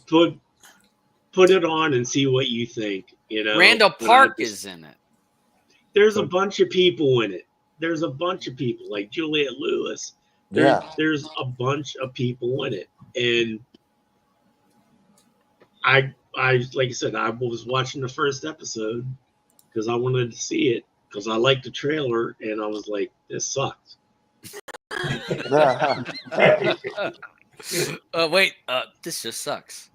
put it on and see what you think. Randall Park is in it. There's a bunch of people in it. There's a bunch of people like Juliette Lewis. There's a bunch of people in it, and I like I said, I was watching the first episode because I wanted to see it because I liked the trailer, and I was like, this sucks. Wait, this just sucks.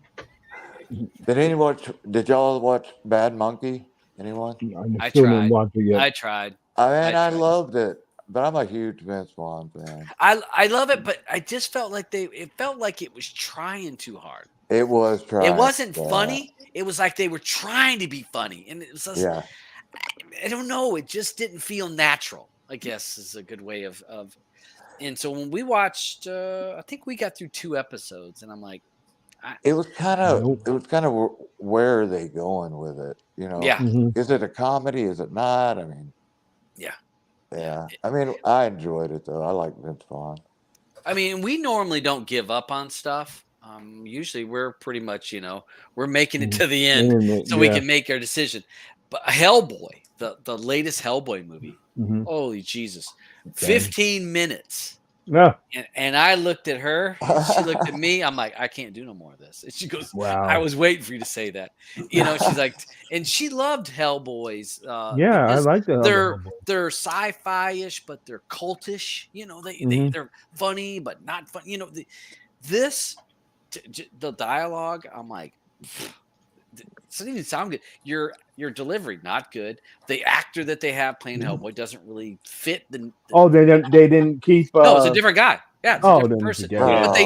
Did y'all watch Bad Monkey? Anyone? I tried. I tried. I loved it, but I'm a huge Vince Vaughn fan. I love it, but I just felt like it felt like it was trying too hard. It was trying. It wasn't funny. It was like they were trying to be funny, and it was just, I don't know. It just didn't feel natural, I guess is a good way of. And so when we watched, I think we got through 2 episodes, and I'm like, it was kind of where are they going with it? Yeah. Is it a comedy? Is it not? I mean, yeah. I mean, I enjoyed it though. I like Vince Vaughn. I mean, we normally don't give up on stuff. Usually we're pretty much, we're making it to the end so we can make our decision. But Hellboy, the latest Hellboy movie, holy Jesus, 15 minutes. Yeah. And I looked at her, and she looked at me. I'm like, I can't do no more of this. And she goes, wow. I was waiting for you to say that. She's like, and she loved Hellboys. I like that. They're sci-fi-ish, but they're cultish. They're funny, but not fun. The dialogue, I'm like, it doesn't even sound good. Your delivery, not good. The actor that they have playing Hellboy doesn't really fit the they didn't keep. No, it's a different guy. Yeah, it's a different person. But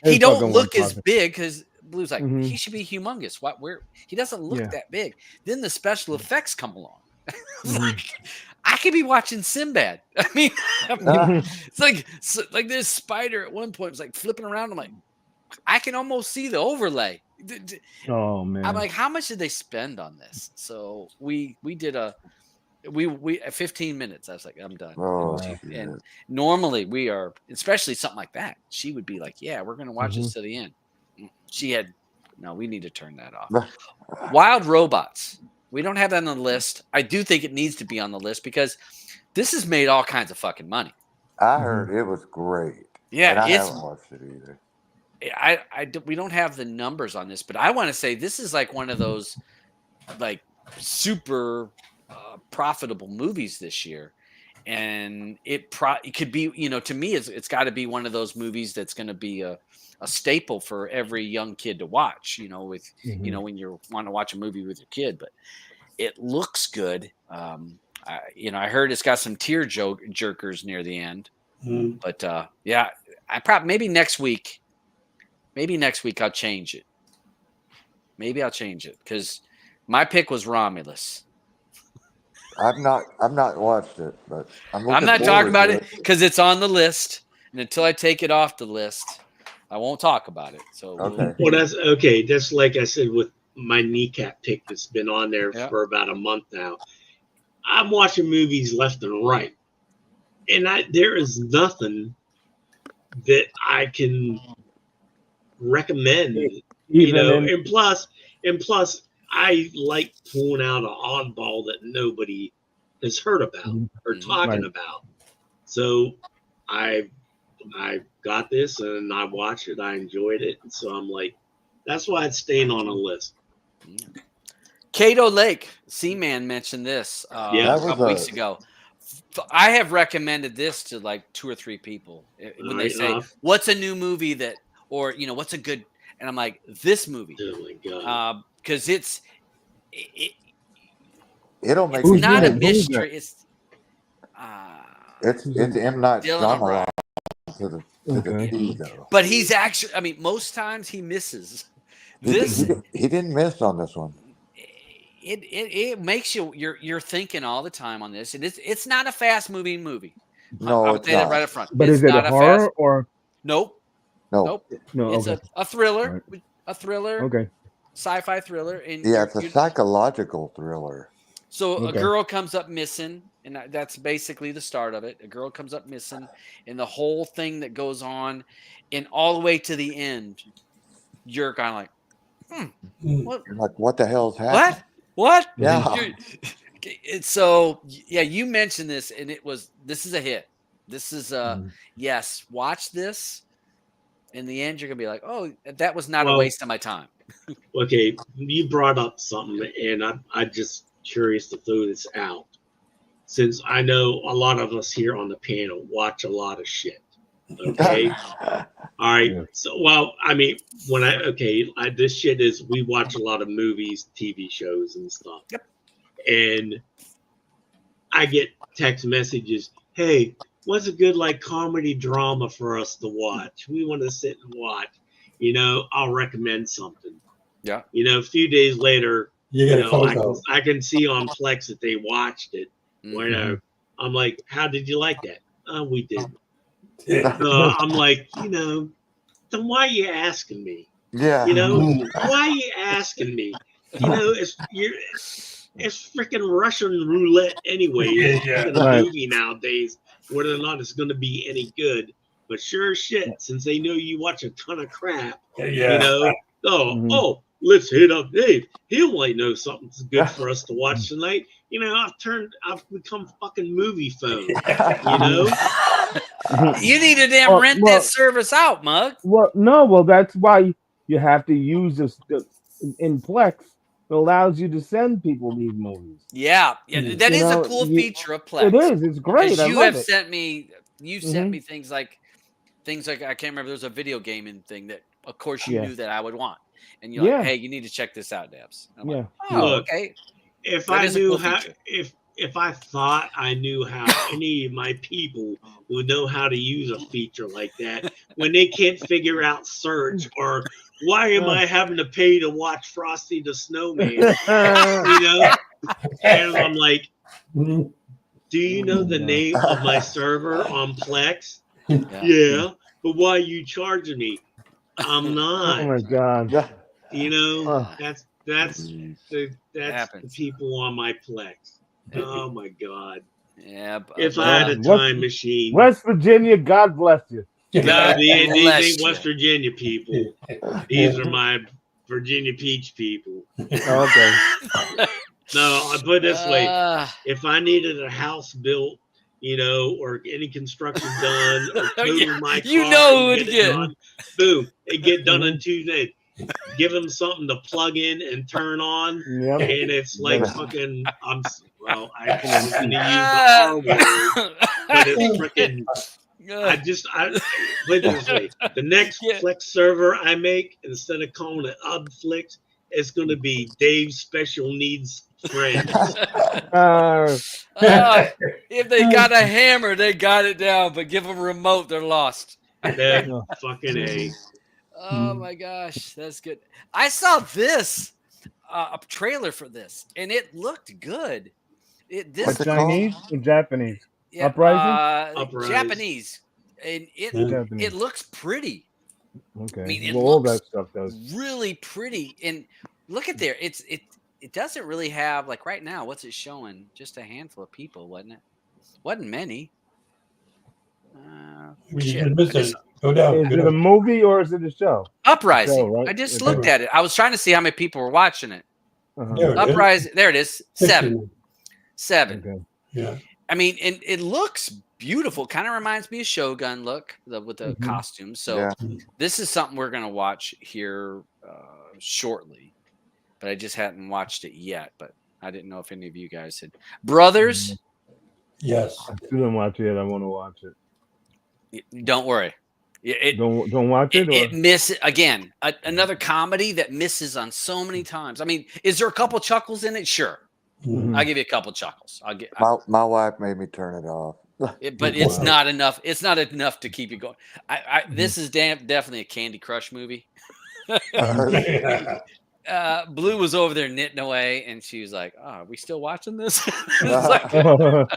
he don't look as big because Blue's like he should be humongous. He doesn't look that big. Then the special effects come along. I could be watching Sinbad. I mean, it's like this spider at one point was like flipping around. I'm like, I can almost see the overlay. Oh man! I'm like, how much did they spend on this? So we did we 15 minutes. I was like, I'm done. And normally we are, especially something like that. She would be like, yeah, we're gonna watch this to the end. She had No, we need to turn that off. Wild Robots. We don't have that on the list. I do think it needs to be on the list because this has made all kinds of fucking money. I heard it was great. Yeah, and I haven't watched it either. We don't have the numbers on this, but I want to say this is like one of those like super profitable movies this year. And it could be, to me, it's got to be one of those movies that's going to be a staple for every young kid to watch, with, when you want to watch a movie with your kid, but it looks good. I heard it's got some tear jerkers near the end, but yeah, maybe next week I'll change it. Maybe I'll change it because my pick was Romulus. I've not watched it, but I'm not talking about it because it's on the list, and until I take it off the list, I won't talk about it. So okay. Well, that's okay. That's like I said with my kneecap pick that's been on there for about a month now. I'm watching movies left and right, and there is nothing that I can recommend. And plus, I like pulling out an oddball that nobody has heard about or talking about. So I got this and I watched it. I enjoyed it. And so I'm like, that's why it's staying on a list. Cato Lake, Seaman mentioned this a couple weeks ago. I have recommended this to like 2 or 3 people when they say, what's a new movie that, or, what's a good, and I'm like, this movie. Oh my God. Because it's not a mystery. It's M. Night Shyamalan to the T, though. But he's actually, most times he misses. He didn't miss on this one. It makes you're thinking all the time on this, and it's not a fast moving movie. No, I'll say that right up front. But is it a horror or? Nope. No. It's a thriller. Right. A thriller. Okay. Sci-fi thriller. And it's a psychological thriller. So a girl comes up missing, and that's basically the start of it. A girl comes up missing, and the whole thing that goes on, and all the way to the end, you're kind of like, what? You're like, what the hell's happening? What? Yeah. So you mentioned this, and this is a hit. This is yes. Watch this. In the end, you're gonna be like, oh, that was not a waste of my time. Okay, you brought up something, and I just curious to throw this out, since I know a lot of us here on the panel watch a lot of shit. Okay, all right. Yeah. So, this shit is we watch a lot of movies, TV shows, and stuff. Yep. And I get text messages, hey, what's a good comedy drama for us to watch? We want to sit and watch. I'll recommend something. Yeah. A few days later, I can see on Plex that they watched it. Mm-hmm. I'm like, how did you like that? We didn't. I'm like, then why are you asking me? Yeah. Why are you asking me? It's freaking Russian roulette anyway. The movie nowadays, whether or not it's going to be any good. But sure as shit, since they know you watch a ton of crap, let's hit up Dave. He might know something's good for us to watch tonight. I've become fucking movie phone. You need to damn rent that service out, Mug. Well, that's why you have to use this in Plex. It allows you to send people these movies. Yeah, that is a cool feature of Plex. It is. It's great. You've sent me things like I can't remember. There's a video gaming thing that, of course, you knew that I would want, and you're like, hey, you need to check this out, Dabs. I'm like, okay. If I knew how, if I thought I knew how any of my people would know how to use a feature like that, when they can't figure out search or why am I having to pay to watch Frosty the Snowman? And I'm like, do you know the name of my server on Plex? Yeah, but why are you charging me? I'm not. Oh my God. That's the people on my Plex. Oh my God. Yeah. If I had a time machine. West Virginia, God bless you. No, these ain't West Virginia people. These are my Virginia Peach people. Okay. No, I put it this way: if I needed a house built, or any construction done, or total my car, who would get done, boom, it get done in 2 days. Give them something to plug in and turn on, and it's like fucking. I was going to use the R word, but it's freaking. I put it this way: the next Flex server I make, instead of calling it Flex, it's going to be Dave's Special Needs Friends. If they got a hammer, they got it down. But give them a remote, they're lost. Fucking A. Oh my gosh, that's good. I saw this a trailer for this, and it looked good. This Chinese or Japanese? Yeah, Uprising? Japanese, and it looks pretty. Okay, I mean, it all looks that stuff does really pretty. And look at there, it doesn't really have, like, right now. What's it showing? Just a handful of people, wasn't it? Wasn't many. Go down. Is it a movie or is it a show? Uprising. Show, right? I just looked at it. I was trying to see how many people were watching it. Uprising. There it is. 7. Okay. Yeah. I mean, and it looks beautiful. Kind of reminds me of Shogun look with the costumes. So this is something we're going to watch here shortly. But I just hadn't watched it yet. But I didn't know if any of you guys had. Brothers? Yes. I still didn't watch it. I want to watch it. Don't worry. Don't watch it. It misses again. Another comedy that misses on so many times. I mean, is there a couple chuckles in it? Sure, I'll give you a couple chuckles. My wife made me turn it off. But it's not enough. It's not enough to keep you going. This is definitely a Candy Crush movie. Blue was over there knitting away, and she was like, "Oh, are we still watching this?" But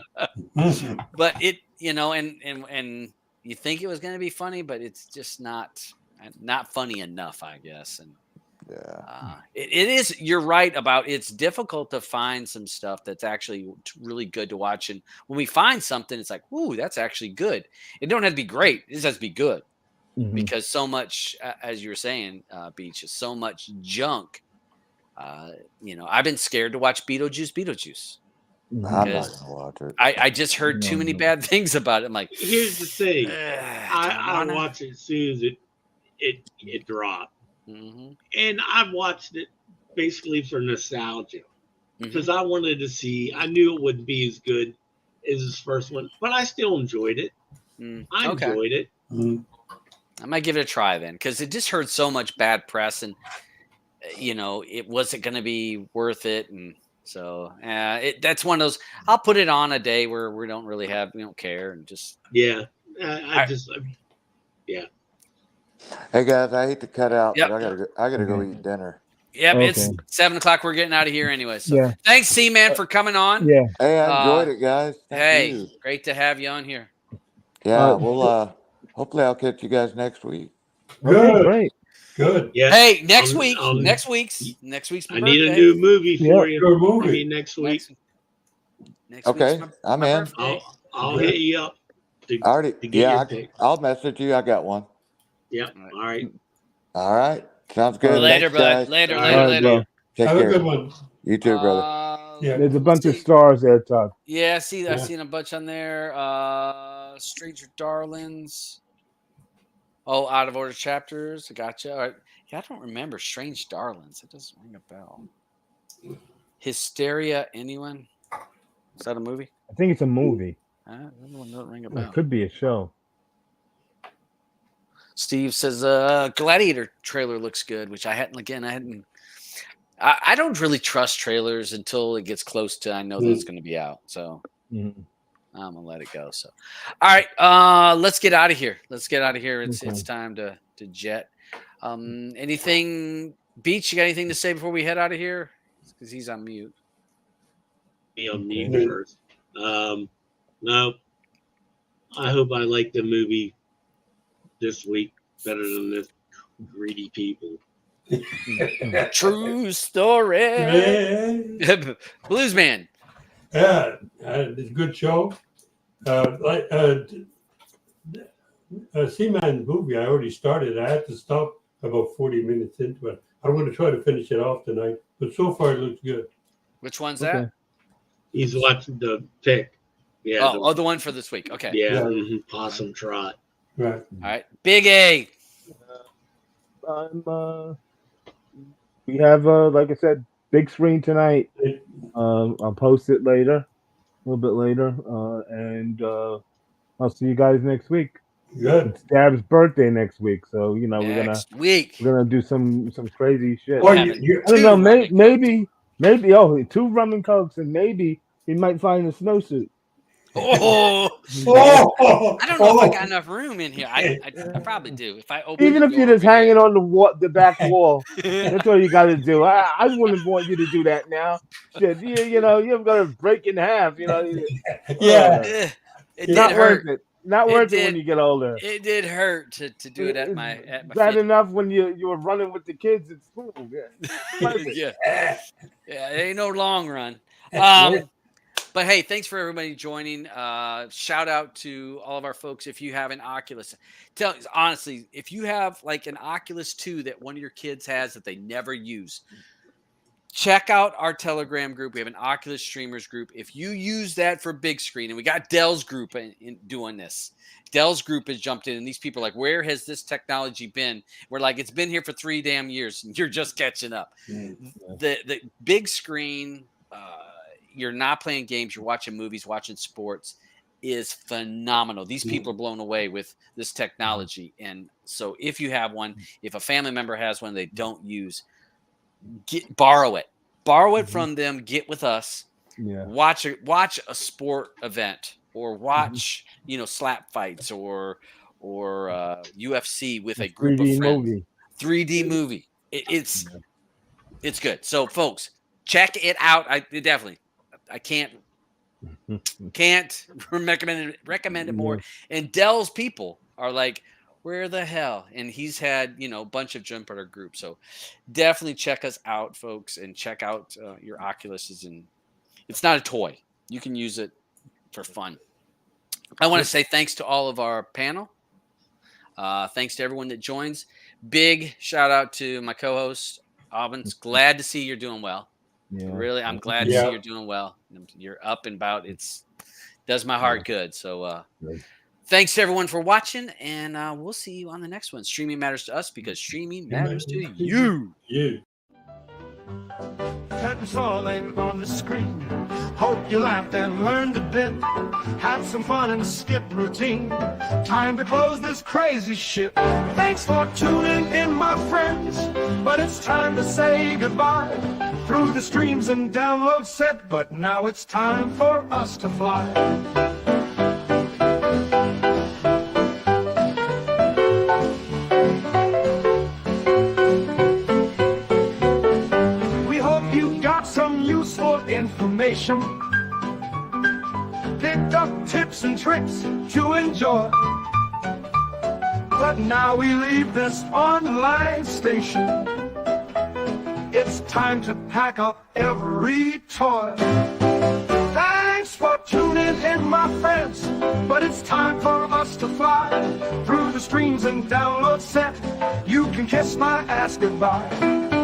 it, and you think it was going to be funny, but it's just not funny enough, I guess. And it is. You're right about it's difficult to find some stuff that's actually really good to watch. And when we find something, it's like, "Ooh, that's actually good." It don't have to be great; it just has to be good. Because so much, as you were saying, Beach, is so much junk. I've been scared to watch Beetlejuice. I'm not gonna watch it. I just heard too many bad things about it. I'm like, here's the thing. I watched it as soon as it dropped. And I watched it basically for nostalgia. Because I wanted to see, I knew it wouldn't be as good as his first one, but I still enjoyed it. I enjoyed it. I might give it a try then, because it just heard so much bad press, and it wasn't going to be worth it. And so that's one of those. I'll put it on a day where we don't care, and just yeah. Hey guys, I hate to cut out, but I gotta go eat dinner. Yep, it's 7 o'clock. We're getting out of here anyway. So thanks, C-Man, for coming on. Yeah. Hey, I enjoyed it, guys. Thank you. Great to have you on here. Yeah, well, hopefully I'll catch you guys next week. Good. Great. Good. Yeah. Hey, next week's my I need a new movie for you. Good movie. I mean, next week. Next Okay, week's I'm in. I'll hit you up. I'll message you. I got one. Yeah. All right. All right. Sounds good. Later, Thanks, bud. guys. Later. Take Have care. a good one. You too, brother. There's a bunch of stars there, Todd. Yeah, I've seen a bunch on there. Stranger Darlings. Oh, Out of Order Chapters. I gotcha. All right. Yeah, I don't remember Strange Darlings. It doesn't ring a bell. Hysteria, anyone? Is that a movie? I think it's a movie. That one doesn't ring a bell. It could be a show. Steve says Gladiator trailer looks good, which I hadn't. I don't really trust trailers until it gets close to I know that it's going to be out. So I'm gonna let it go. So, all right, let's get out of here. It's time to jet. Anything, Beach? You got anything to say before we head out of here? Because he's on mute. Be on mute first. No. I hope I like the movie this week better than this greedy people. True story. Blues Man. Yeah, it's a good show. Seaman movie, I already started. I had to stop about 40 minutes into it. I'm going to try to finish it off tonight. But so far, it looks good. Which one's that? He's watching the pick. Yeah. The one for this week. Okay. Yeah. Possum Trot. Right. All right. Big A. We have, like I said, big screen tonight. I'll post it later, a little bit later, and I'll see you guys next week. Good. It's Dab's birthday next week, so we're gonna do some crazy shit. Or I don't know, maybe 2 rum and cokes, and maybe we might find a snowsuit. I don't know if I got enough room in here. I probably do. If I open, even if you're just hanging on the back wall, that's all you got to do. I wouldn't want you to do that now. Shit, you've got to break in half. It did hurt. Not worth it when you get older. It did hurt to do it at my. Bad enough when you were running with the kids at school. Yeah, it ain't no long run. But hey, thanks for everybody joining. Shout out to all of our folks. If you have an Oculus, honestly, if you have like an Oculus 2 that one of your kids has that they never use, check out our Telegram group. We have an Oculus streamers group. If you use that for big screen, and we got Dell's group in doing this. Dell's group has jumped in, and these people are like, where has this technology been? We're like, it's been here for 3 damn years, and you're just catching up. The big screen, you're not playing games, you're watching movies, watching sports, is phenomenal. These people are blown away with this technology. And so if you have one, if a family member has one they don't use, borrow it from them, get with us, watch a sport event, or watch slap fights or UFC with a group of friends. 3D movie. It's good. So folks, check it out. I can't recommend it more. And Dell's people are like, where the hell? And he's had a bunch of jump at our group. So definitely check us out, folks, and check out your Oculuses. And it's not a toy. You can use it for fun. I want to say thanks to all of our panel. Thanks to everyone that joins. Big shout out to my co-host, Aubyn's. Glad to see you're doing well. Yeah. Really, I'm glad to see you're doing well. You're up and about. Does my heart good. So thanks to everyone for watching, and we'll see you on the next one. Streaming matters to us because streaming matters to you. Curtains falling on the screen. Hope you laughed and learned a bit. Have some fun and skip routine. Time to close this crazy shit. Thanks for tuning in, my friends. But it's time to say goodbye. Through the streams and download set. But now it's time for us to fly. Information, picked up tips and tricks to enjoy. But now we leave this online station. It's time to pack up every toy. Thanks for tuning in, my friends. But it's time for us to fly. Through the streams and download set, you can kiss my ass goodbye.